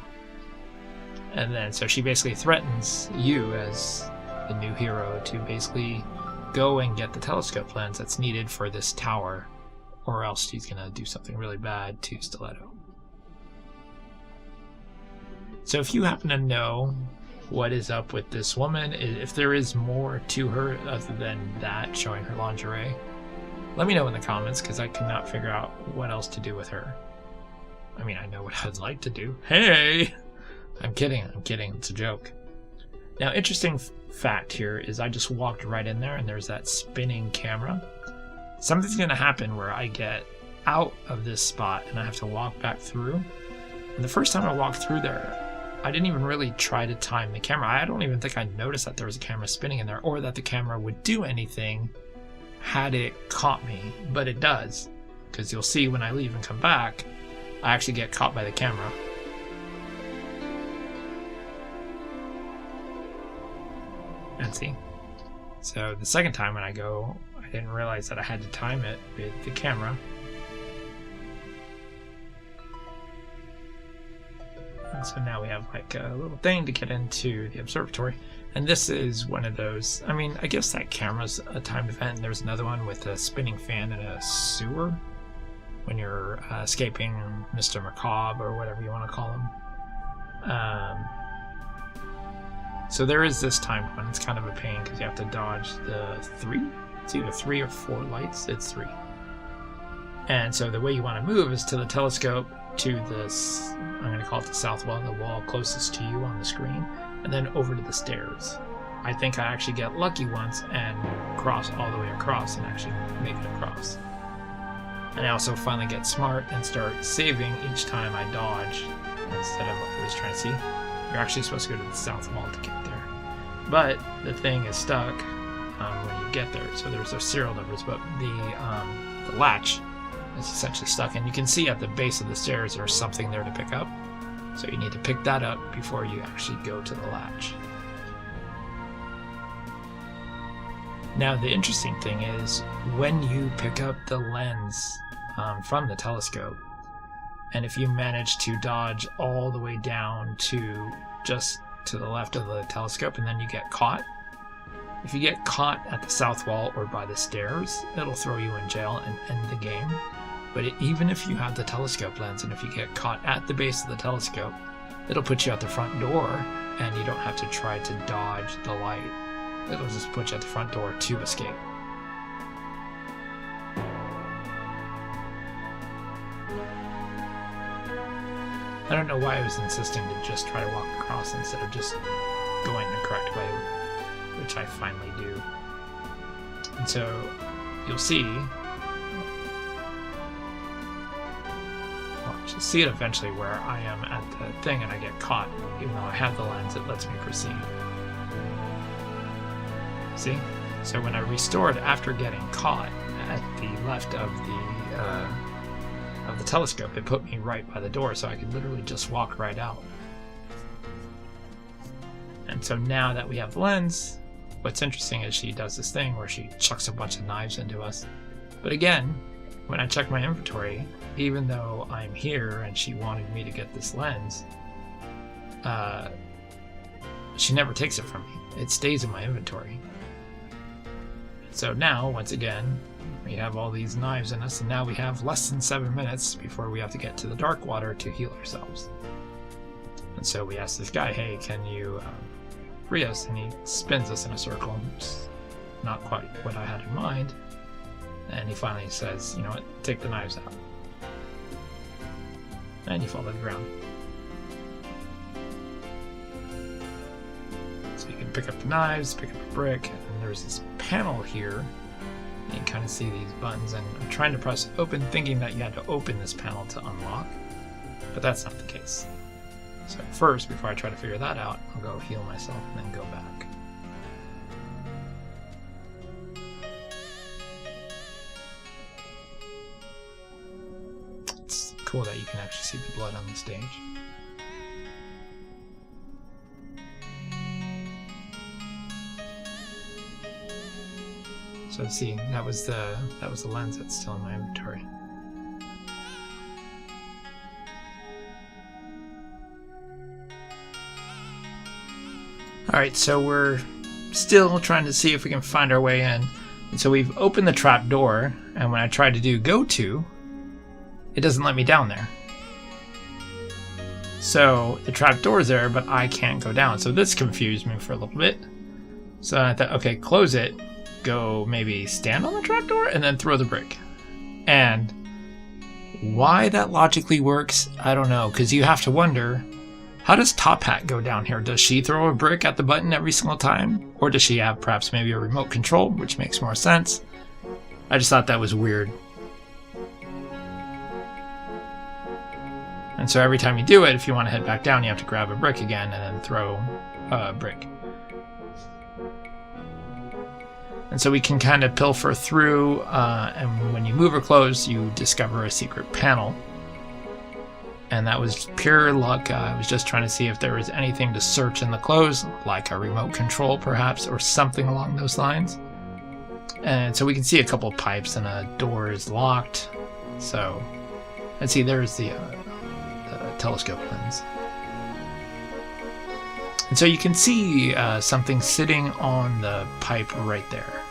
And then, so she basically threatens you as the new hero to basically go and get the telescope lens that's needed for this tower, or else she's gonna do something really bad to Stiletto. So if you happen to know what is up with this woman, if there is more to her other than that, showing her lingerie, let me know in the comments, because I cannot figure out what else to do with her. I know what I'd like to do. Hey! I'm kidding, it's a joke. Now, interesting fact here is I just walked right in there, and there's that spinning camera. Something's gonna happen where I get out of this spot and I have to walk back through. And the first time I walked through there, I didn't even really try to time the camera. I don't even think I noticed that there was a camera spinning in there, or that the camera would do anything had it caught me, but it does. Because you'll see when I leave and come back, I actually get caught by the camera. And see? So the second time when I go, I didn't realize that I had to time it with the camera. And so now we have like a little thing to get into the observatory. And this is one of those, I mean, I guess that camera's a timed event. There's another one with a spinning fan in a sewer when you're escaping Mr. Macabre or whatever you want to call him. So there is this timed one. It's kind of a pain because you have to dodge the 3. It's either 3 or 4 lights. It's 3. And so the way you want to move is to the telescope, to this, I'm going to call it the south wall, the wall closest to you on the screen, and then over to the stairs. I think I actually get lucky once and cross all the way across and actually make it across. And I also finally get smart and start saving each time I dodge instead of always trying to see. You're actually supposed to go to the south wall to get there. But the thing is stuck when you get there. So there's those serial numbers, but the latch is essentially stuck. And you can see at the base of the stairs there's something there to pick up. So you need to pick that up before you actually go to the latch. Now the interesting thing is when you pick up the lens from the telescope, and if you manage to dodge all the way down to just to the left of the telescope and then you get caught, if you get caught at the south wall or by the stairs, it'll throw you in jail and end the game. But even if you have the telescope lens and if you get caught at the base of the telescope, it'll put you at the front door and you don't have to try to dodge the light. It'll just put you at the front door to escape. I don't know why I was insisting to just try to walk across instead of just going the correct way, which I finally do. And so you'll see, you'll see it eventually where I am at the thing and I get caught. Even though I have the lens, it lets me proceed. See? So when I restored after getting caught at the left of the telescope, it put me right by the door, so I could literally just walk right out. And so now that we have the lens, what's interesting is she does this thing where she chucks a bunch of knives into us. But again, when I check my inventory, even though I'm here and she wanted me to get this lens, she never takes it from me. It stays in my inventory. So now, once again, we have all these knives in us, and now we have less than 7 minutes before we have to get to the dark water to heal ourselves. And so we ask this guy, hey, can you free us? And he spins us in a circle, which is not quite what I had in mind. And he finally says, you know what, take the knives out. And you fall to the ground. So you can pick up the knives, pick up a brick, and there's this panel here. You can kind of see these buttons, and I'm trying to press open thinking that you had to open this panel to unlock, but that's not the case. So first, before I try to figure that out, I'll go heal myself and then go back. It's cool that you can actually see the blood on the stage. So see, that was the lens that's still in my inventory. Alright, so we're still trying to see if we can find our way in. And so we've opened the trap door, and when I try to do go to, it doesn't let me down there. So the trap door's there, but I can't go down. So this confused me for a little bit. So I thought, okay, close it. Go maybe stand on the trapdoor and then throw the brick. And why that logically works, I don't know, because you have to wonder, how does Top Hat go down here? Does she throw a brick at the button every single time? Or does she have perhaps maybe a remote control, which makes more sense? I just thought that was weird. And so every time you do it, if you want to head back down, you have to grab a brick again and then throw a brick. And so we can kind of pilfer through, and when you move or close, you discover a secret panel. And that was pure luck. I was just trying to see if there was anything to search in the clothes, like a remote control perhaps, or something along those lines. And so we can see a couple of pipes, and a door is locked. So, let's see, there's the telescope lens. And so you can see something sitting on the pipe right there.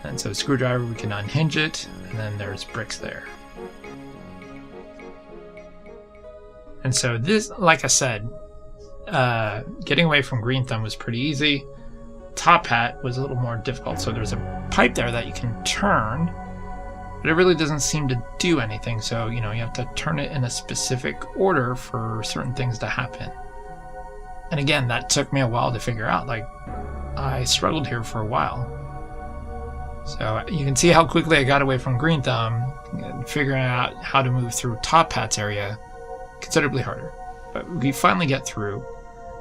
And so screwdriver, we can unhinge it, and then there's bricks there. And so this, like I said, getting away from Green Thumb was pretty easy. Top Hat was a little more difficult. So there's a pipe there that you can turn, but it really doesn't seem to do anything. So, you know, you have to turn it in a specific order for certain things to happen. And again, that took me a while to figure out. Like, I struggled here for a while. So you can see how quickly I got away from Green Thumb, and figuring out how to move through Top Hat's area considerably harder. But we finally get through,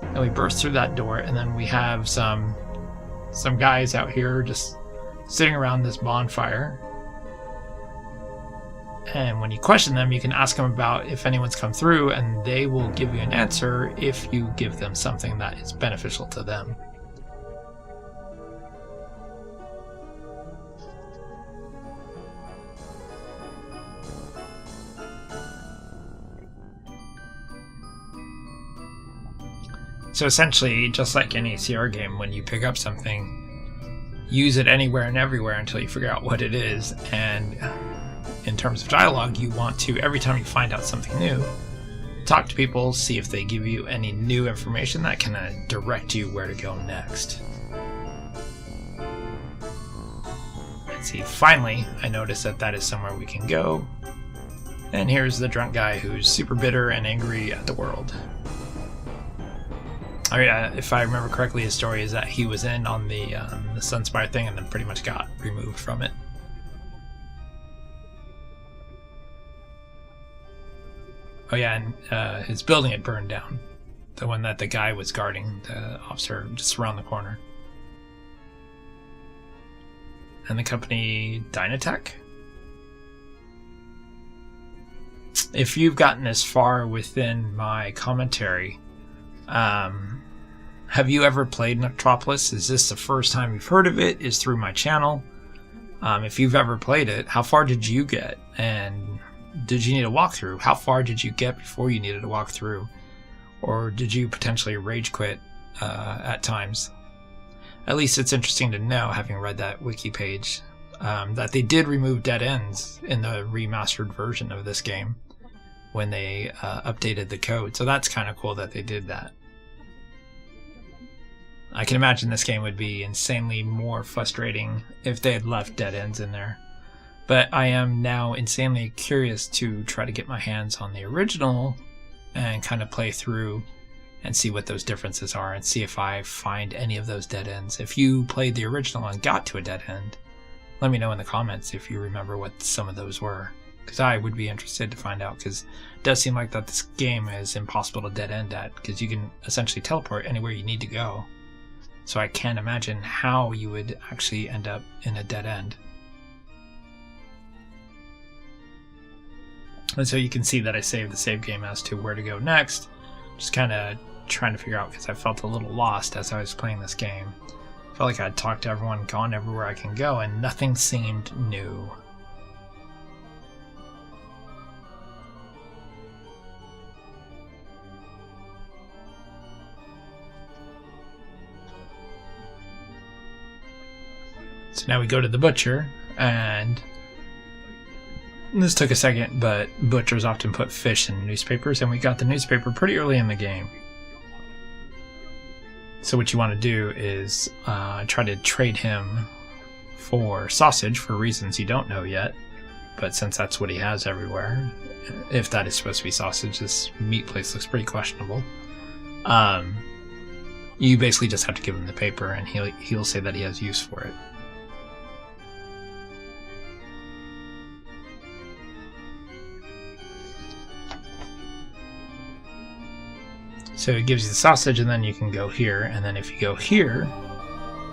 and we burst through that door, and then we have some guys out here just sitting around this bonfire. And when you question them, you can ask them about if anyone's come through, and they will give you an answer if you give them something that is beneficial to them. So essentially, just like any CR game, when you pick up something, use it anywhere and everywhere until you figure out what it is. And in terms of dialogue, you want to, every time you find out something new, talk to people, see if they give you any new information that can direct you where to go next. Let's see, finally, I noticed that that is somewhere we can go. And here's the drunk guy who's super bitter and angry at the world. If I remember correctly, his story is that he was in on the Sunspire thing and then pretty much got removed from it. Oh yeah, and his building had burned down. The one that the guy was guarding, the officer just around the corner. And the company Dynatech? If you've gotten as far within my commentary, have you ever played Noctropolis? Is this the first time you've heard of it? Is through my channel? If you've ever played it, how far did you get? And did you need a walkthrough? How far did you get before you needed a walkthrough? Or did you potentially rage quit at times? At least it's interesting to know, having read that wiki page, that they did remove dead ends in the remastered version of this game when they updated the code. So that's kind of cool that they did that. I can imagine this game would be insanely more frustrating if they had left dead ends in there. But I am now insanely curious to try to get my hands on the original and kind of play through and see what those differences are and see if I find any of those dead ends. If you played the original and got to a dead end, let me know in the comments if you remember what some of those were, because I would be interested to find out, because it does seem like that this game is impossible to dead end at, because you can essentially teleport anywhere you need to go. So I can't imagine how you would actually end up in a dead end. And so you can see that I saved the save game as to where to go next. Just kind of trying to figure out, because I felt a little lost as I was playing this game. I felt like I'd talked to everyone, gone everywhere I can go, and nothing seemed new. So now we go to the butcher, and this took a second, but butchers often put fish in newspapers, and we got the newspaper pretty early in the game. So what you want to do is try to trade him for sausage for reasons you don't know yet, but since that's what he has everywhere, if that is supposed to be sausage, this meat place looks pretty questionable. You basically just have to give him the paper, and he'll say that he has use for it. So it gives you the sausage, and then you can go here, and then if you go here,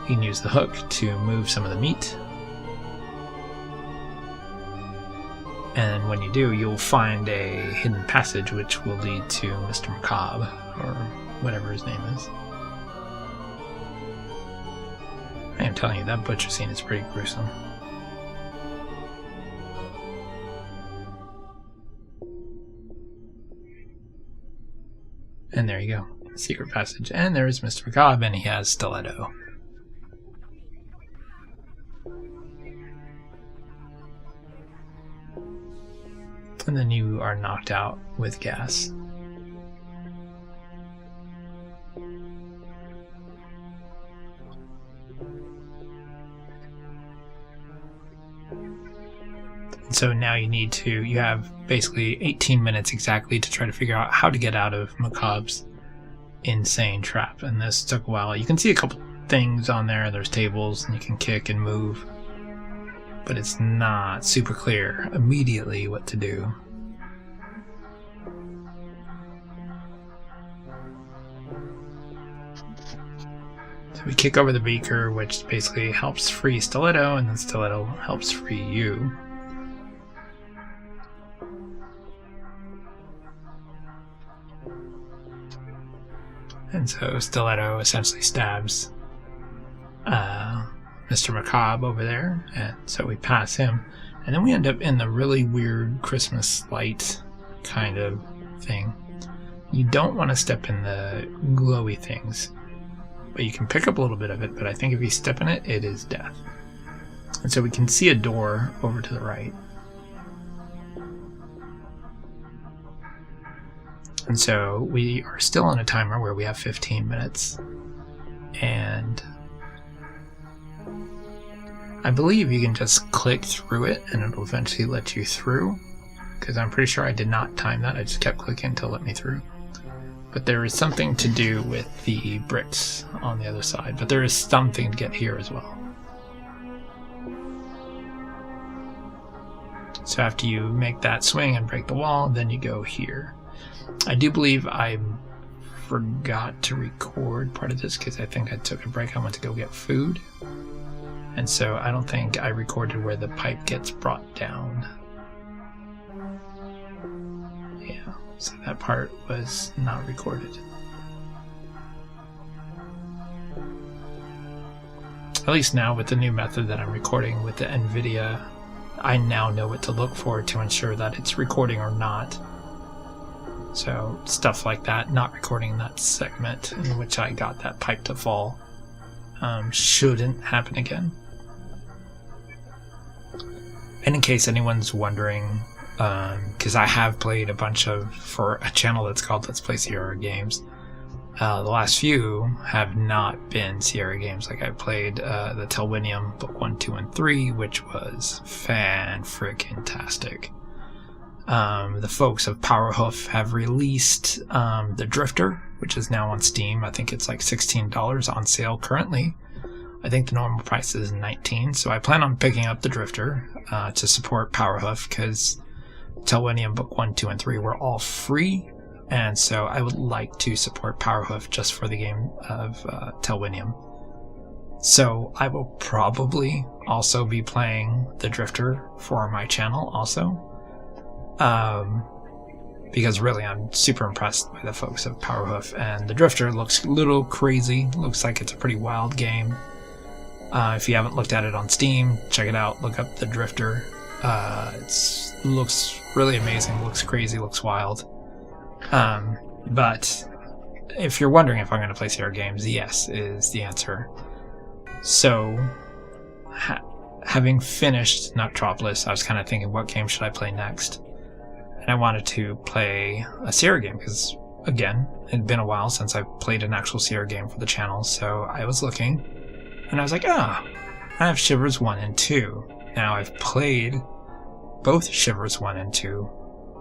you can use the hook to move some of the meat. And when you do, you'll find a hidden passage which will lead to Mr. Macabre, or whatever his name is. I am telling you, that butcher scene is pretty gruesome. And there you go. Secret passage. And there's Mr. Macabre, and he has Stiletto. And then you are knocked out with gas. So now you have basically 18 minutes exactly to try to figure out how to get out of Macabre's insane trap. And this took a while. You can see a couple things on there. There's tables and you can kick and move. But it's not super clear immediately what to do. So we kick over the beaker, which basically helps free Stiletto, and then Stiletto helps free you. And so Stiletto essentially stabs Mr. Macabre over there, and so we pass him. And then we end up in the really weird Christmas light kind of thing. You don't want to step in the glowy things, but you can pick up a little bit of it, but I think if you step in it, it is death. And so we can see a door over to the right. And so we are still on a timer where we have 15 minutes. And I believe you can just click through it and it'll eventually let you through. Because I'm pretty sure I did not time that. I just kept clicking until it let me through. But there is something to do with the bricks on the other side. But there is something to get here as well. So after you make that swing and break the wall, then you go here. I do believe I forgot to record part of this because I think I took a break. I went to go get food. And so I don't think I recorded where the pipe gets brought down. Yeah, so that part was not recorded. At least now with the new method that I'm recording with the NVIDIA, I now know what to look for to ensure that it's recording or not. So stuff like that, not recording that segment in which I got that pipe to fall, shouldn't happen again. And in case anyone's wondering, because I have played a bunch of, for a channel that's called Let's Play Sierra Games, the last few have not been Sierra games. Like I played the Telwinium Book 1, 2, and 3, which was fan-frickin-tastic. The folks of Powerhoof have released the Drifter, which is now on Steam. I think it's like $16 on sale currently. I think the normal price is $19, so I plan on picking up the Drifter to support Powerhoof, because Telwinium Book 1, 2, and 3 were all free, and so I would like to support Powerhoof just for the game of Telwinium. So I will probably also be playing the Drifter for my channel also. Because really I'm super impressed by the folks of Powerhoof, and the Drifter looks a little crazy, looks like it's a pretty wild game. If you haven't looked at it on Steam, check it out, look up the Drifter. It looks really amazing, looks crazy, looks wild. But if you're wondering if I'm going to play Sierra games, yes is the answer. So, having finished Noctropolis, I was kind of thinking, what game should I play next? And I wanted to play a Sierra game because, again, it had been a while since I played an actual Sierra game for the channel, so I was looking, and I was like, I have Shivers 1 and 2. Now, I've played both Shivers 1 and 2.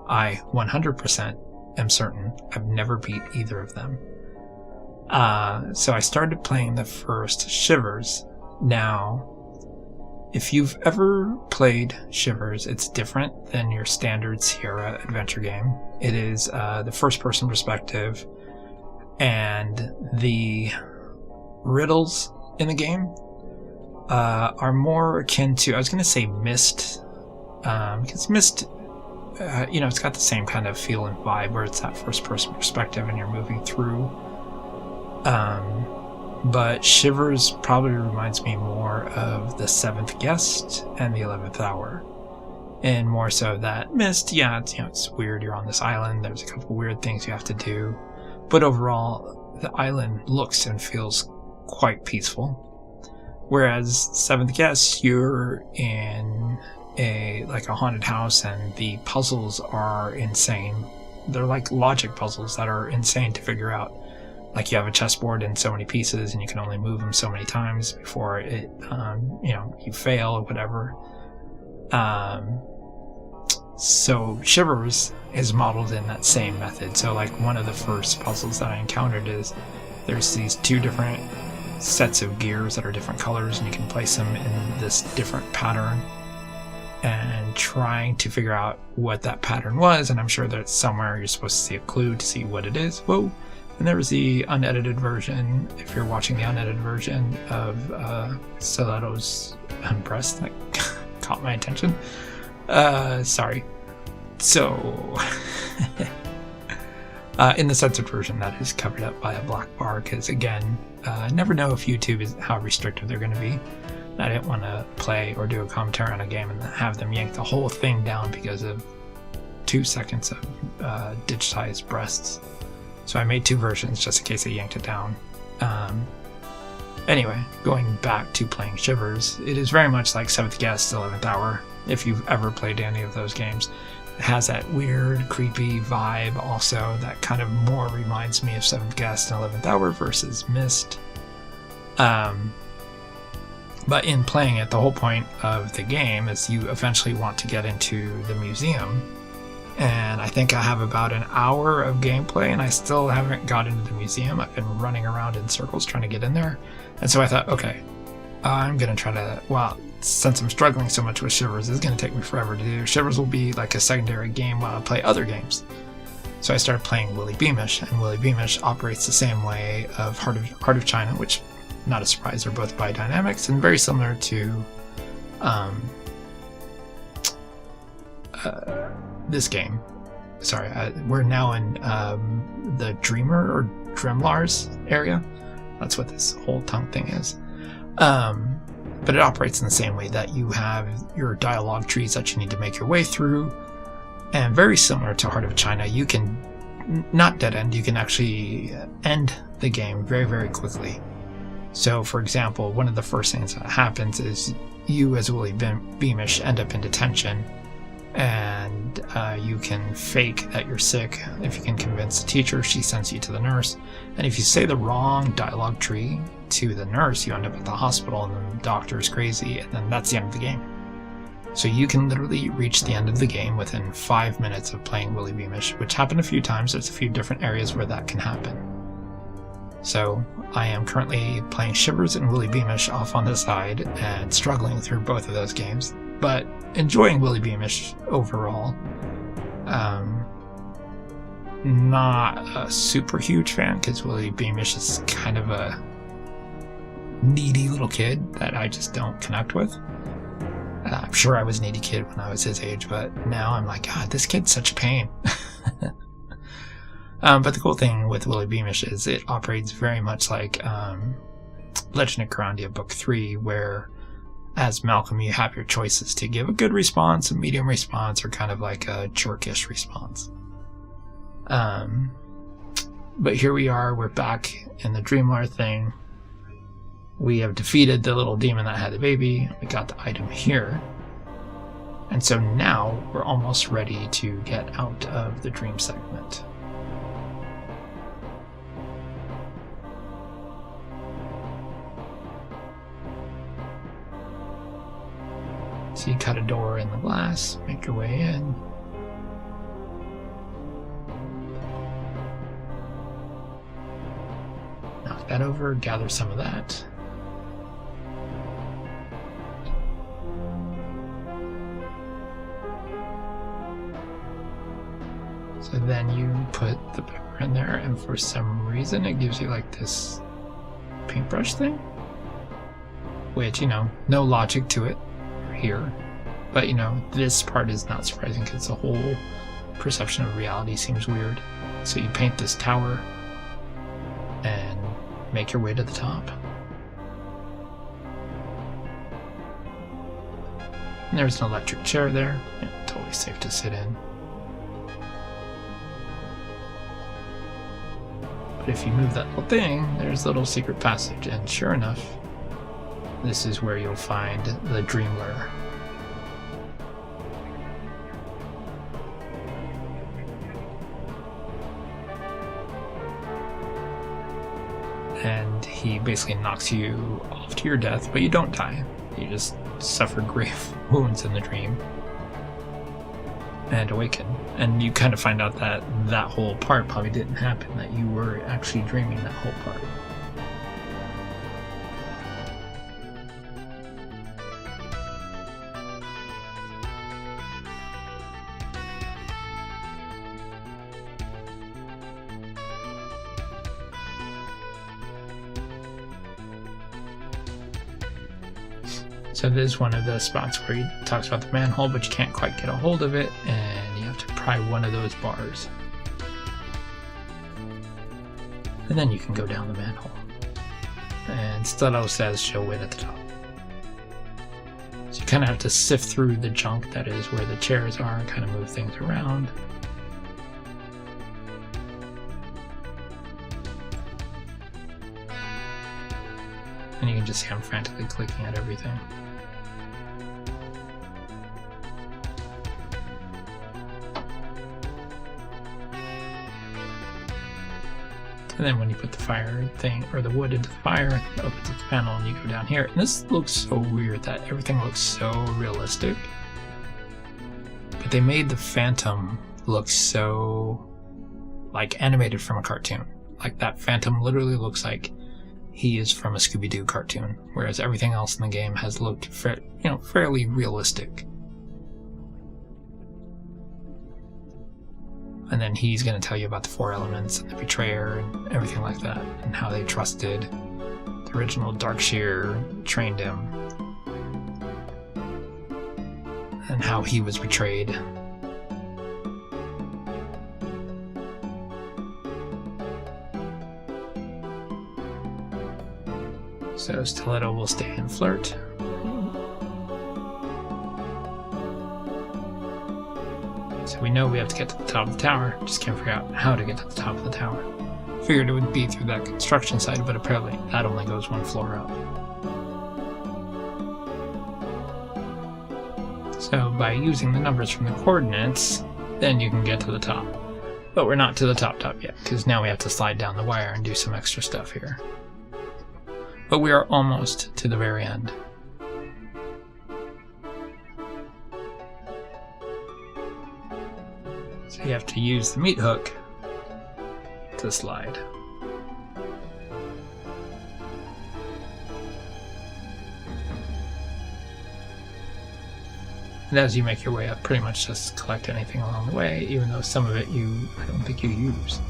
I 100% am certain I've never beat either of them. So I started playing the first Shivers. Now, if you've ever played Shivers, it's different than your standard Sierra adventure game. It is the first-person perspective, and the riddles in the game are more akin to, I was going to say Myst, because Myst, it's got the same kind of feel and vibe where it's that first-person perspective and you're moving through. But Shivers probably reminds me more of The Seventh Guest and The 11th Hour. And more so that Myst, it's weird, you're on this island, there's a couple weird things you have to do. But overall, the island looks and feels quite peaceful. Whereas Seventh Guest, you're in a haunted house, and the puzzles are insane. They're like logic puzzles that are insane to figure out. Like you have a chessboard in so many pieces, and you can only move them so many times before it, you fail or whatever. So Shivers is modeled in that same method. So like one of the first puzzles that I encountered is there's these two different sets of gears that are different colors, and you can place them in this different pattern, and trying to figure out what that pattern was. And I'm sure that somewhere you're supposed to see a clue to see what it is. Whoa. And there was the unedited version, if you're watching the unedited version of Stiletto's breast, that caught my attention. Sorry. So, in the censored version, that is covered up by a black bar, because again, I never know if YouTube is how restrictive they're going to be. I didn't want to play or do a commentary on a game and have them yank the whole thing down because of 2 seconds of digitized breasts. So I made 2 versions just in case they yanked it down. Anyway, going back to playing Shivers, it is very much like 7th Guest, 11th Hour, if you've ever played any of those games. It has that weird, creepy vibe also that kind of more reminds me of 7th Guest and 11th Hour versus Myst. But in playing it, the whole point of the game is you eventually want to get into the museum. And I think I have about an hour of gameplay, and I still haven't got into the museum. I've been running around in circles trying to get in there. And so I thought, okay, I'm going to try to, well, since I'm struggling so much with Shivers, it's going to take me forever to do. Shivers will be like a secondary game while I play other games. So I started playing Willy Beamish, and Willy Beamish operates the same way of Heart of China, which, not a surprise, they're both biodynamics and very similar to this game. Sorry, we're now in the Dreamer or Dremlars area. That's what this whole tongue thing is. But it operates in the same way that you have your dialogue trees that you need to make your way through. And very similar to Heart of China, you can not dead end, you can actually end the game very, very quickly. So, for example, one of the first things that happens is you, as Willy Beamish, end up in detention, and you can fake that you're sick. If you can convince the teacher, she sends you to the nurse. And if you say the wrong dialogue tree to the nurse, you end up at the hospital, and then the doctor is crazy, and then that's the end of the game. So you can literally reach the end of the game within 5 minutes of playing Willy Beamish, which happened a few times. There's a few different areas where that can happen. So I am currently playing Shivers and Willy Beamish off on the side and struggling through both of those games, but enjoying Willy Beamish overall. Not a super huge fan because Willy Beamish is kind of a needy little kid that I just don't connect with. I'm sure I was a needy kid when I was his age, but now I'm like, God, this kid's such a pain. But the cool thing with Willy Beamish is it operates very much like Legend of Carandia Book 3, where as Malcolm you have your choices to give a good response, a medium response, or kind of like a jerkish response. But here we are, we're back in the Dreamlar thing. We have defeated the little demon that had the baby. We got the item here. And so now we're almost ready to get out of the dream segment. So you cut a door in the glass, make your way in. Knock that over, gather some of that. So then you put the pepper in there, and for some reason it gives you like this paintbrush thing, which, you know, no logic to it here, but you know, this part is not surprising because the whole perception of reality seems weird. So you paint this tower and make your way to the top. And there's an electric chair there, yeah, totally safe to sit in. But if you move that little thing, there's a little secret passage, and sure enough, this is where you'll find the Dreamler. And he basically knocks you off to your death, but you don't die. You just suffer grave wounds in the dream and awaken. And you kind of find out that that whole part probably didn't happen, that you were actually dreaming that whole part. So this is one of the spots where he talks about the manhole, but you can't quite get a hold of it, and you have to pry one of those bars. And then you can go down the manhole. And Stiletto says she'll wait at the top. So you kind of have to sift through the junk that is where the chairs are and kind of move things around. And you can just see I'm frantically clicking at everything. And then when you put the fire thing, or the wood into the fire, it opens up the panel and you go down here. And this looks so weird that everything looks so realistic. But they made the Phantom look so, like, animated from a cartoon. Like, that Phantom literally looks like he is from a Scooby-Doo cartoon, whereas everything else in the game has looked fairly realistic. And then he's going to tell you about the 4 elements and the betrayer and everything like that, and how they trusted the original Darkshier, trained him, and how he was betrayed. So Stiletto will stay and flirt. So we know we have to get to the top of the tower, just can't figure out how to get to the top of the tower. Figured it would be through that construction site, but apparently that only goes 1 floor up. So by using the numbers from the coordinates, then you can get to the top. But we're not to the top yet, because now we have to slide down the wire and do some extra stuff here. But we are almost to the very end. So you have to use the meat hook to slide. And as you make your way up, pretty much just collect anything along the way, even though some of it I don't think you use.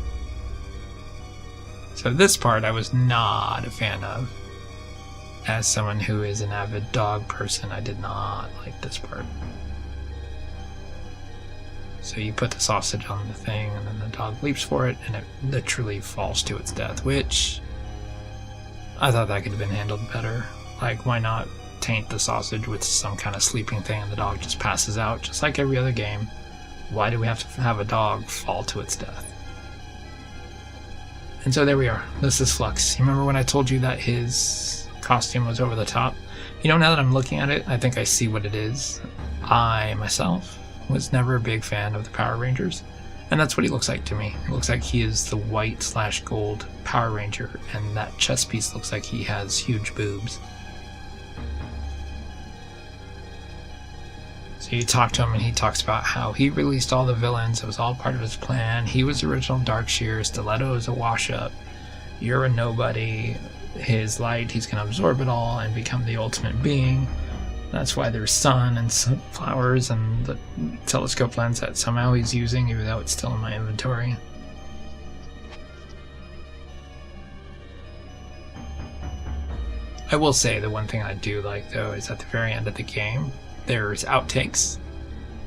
So this part I was not a fan of. As someone who is an avid dog person, I did not like this part. So you put the sausage on the thing, and then the dog leaps for it, and it literally falls to its death, which I thought that could have been handled better. Like, why not taint the sausage with some kind of sleeping thing and the dog just passes out, just like every other game? Why do we have to have a dog fall to its death? And so there we are. This is Flux. You remember when I told you that his costume was over the top? You know, now that I'm looking at it, I think I see what it is. I, myself, was never a big fan of the Power Rangers, and that's what he looks like to me. It looks like he is the white/gold Power Ranger, and that chest piece looks like he has huge boobs. So you talk to him, and he talks about how he released all the villains. It was all part of his plan. He was the original Darkshier. Stiletto is a wash-up. You're a nobody. His light, he's going to absorb it all and become the ultimate being. That's why there's sun and flowers and the telescope lens that somehow he's using, even though it's still in my inventory. I will say the one thing I do like, though, is at the very end of the game, there's outtakes,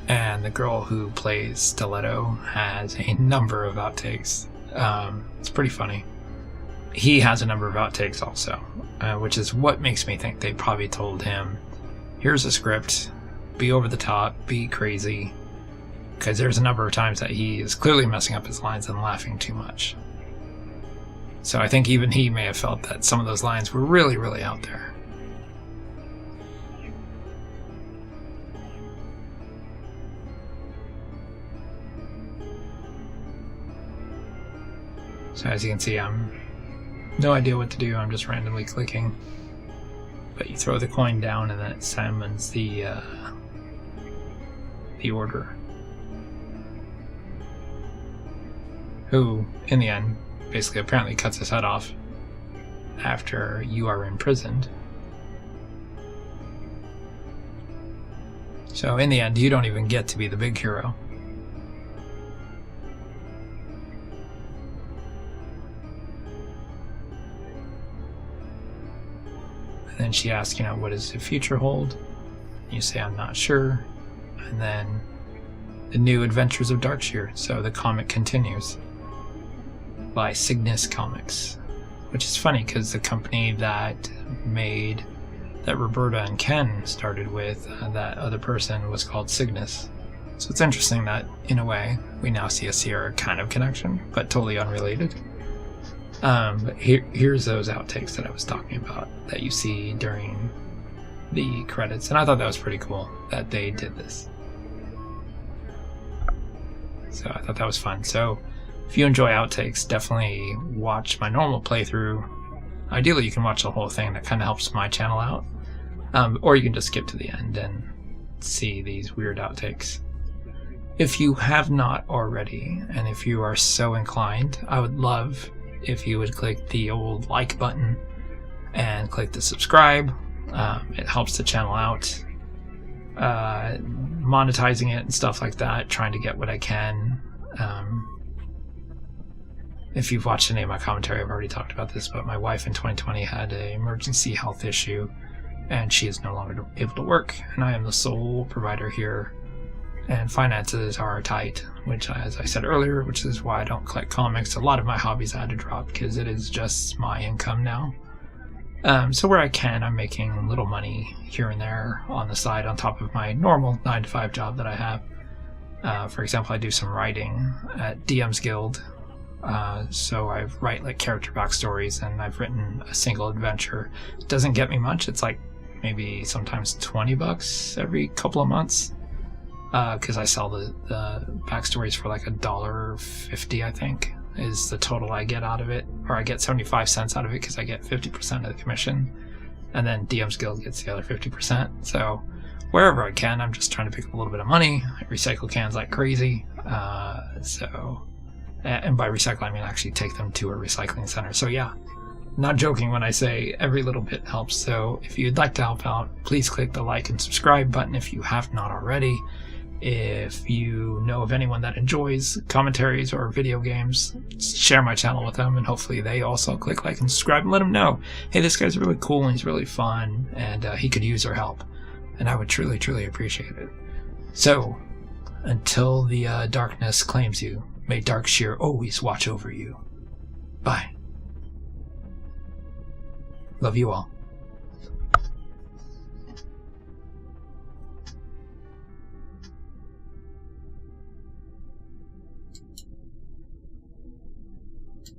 and the girl who plays Stiletto has a number of outtakes. It's pretty funny. He has a number of outtakes also, which is what makes me think they probably told him, here's a script, be over the top, be crazy, because there's a number of times that he is clearly messing up his lines and laughing too much. So I think even he may have felt that some of those lines were really, really out there. So as you can see, I'm no idea what to do. I'm just randomly clicking. But you throw the coin down and then it summons the order. Who, in the end, basically apparently cuts his head off after you are imprisoned. So in the end, you don't even get to be the big hero. And then she asks, you know, what does the future hold? You say, I'm not sure. And then the new adventures of Darkshier. So the comic continues by Cygnus Comics, which is funny because the company that Roberta and Ken started with, that other person was called Cygnus. So it's interesting that, in a way, we now see a Sierra kind of connection, but totally unrelated. But here's those outtakes that I was talking about that you see during the credits, and I thought that was pretty cool that they did this. So I thought that was fun. So if you enjoy outtakes, definitely watch my normal playthrough. Ideally, you can watch the whole thing. That kind of helps my channel out. Or you can just skip to the end and see these weird outtakes. If you have not already, and if you are so inclined, I would love if you would click the old like button and click the subscribe. It helps the channel out. Monetizing it and stuff like that, trying to get what I can. If you've watched any of my commentary, I've already talked about this, but my wife in 2020 had an emergency health issue and she is no longer able to work, and I am the sole provider here, and finances are tight, which, as I said earlier, which is why I don't collect comics. A lot of my hobbies I had to drop because it is just my income now. So where I can, I'm making little money here and there on the side on top of my normal 9-to-5 job that I have. For example, I do some writing at DM's Guild. So I write like character backstories, and I've written a single adventure. It doesn't get me much. It's like maybe sometimes $20 every couple of months, because I sell the backstories for like $1.50, I think, is the total I get out of it. Or I get 75 cents out of it because I get 50% of the commission, and then DM's Guild gets the other 50%. So wherever I can, I'm just trying to pick up a little bit of money. I recycle cans like crazy. And by recycle, I mean actually take them to a recycling center. So yeah, not joking when I say every little bit helps. So if you'd like to help out, please click the like and subscribe button if you have not already. If you know of anyone that enjoys commentaries or video games, share my channel with them, and hopefully they also click like and subscribe, and let them know, hey, this guy's really cool and he's really fun, and he could use our help. And I would truly, truly appreciate it. So until the darkness claims you, may Darkshier always watch over you. Bye. Love you all.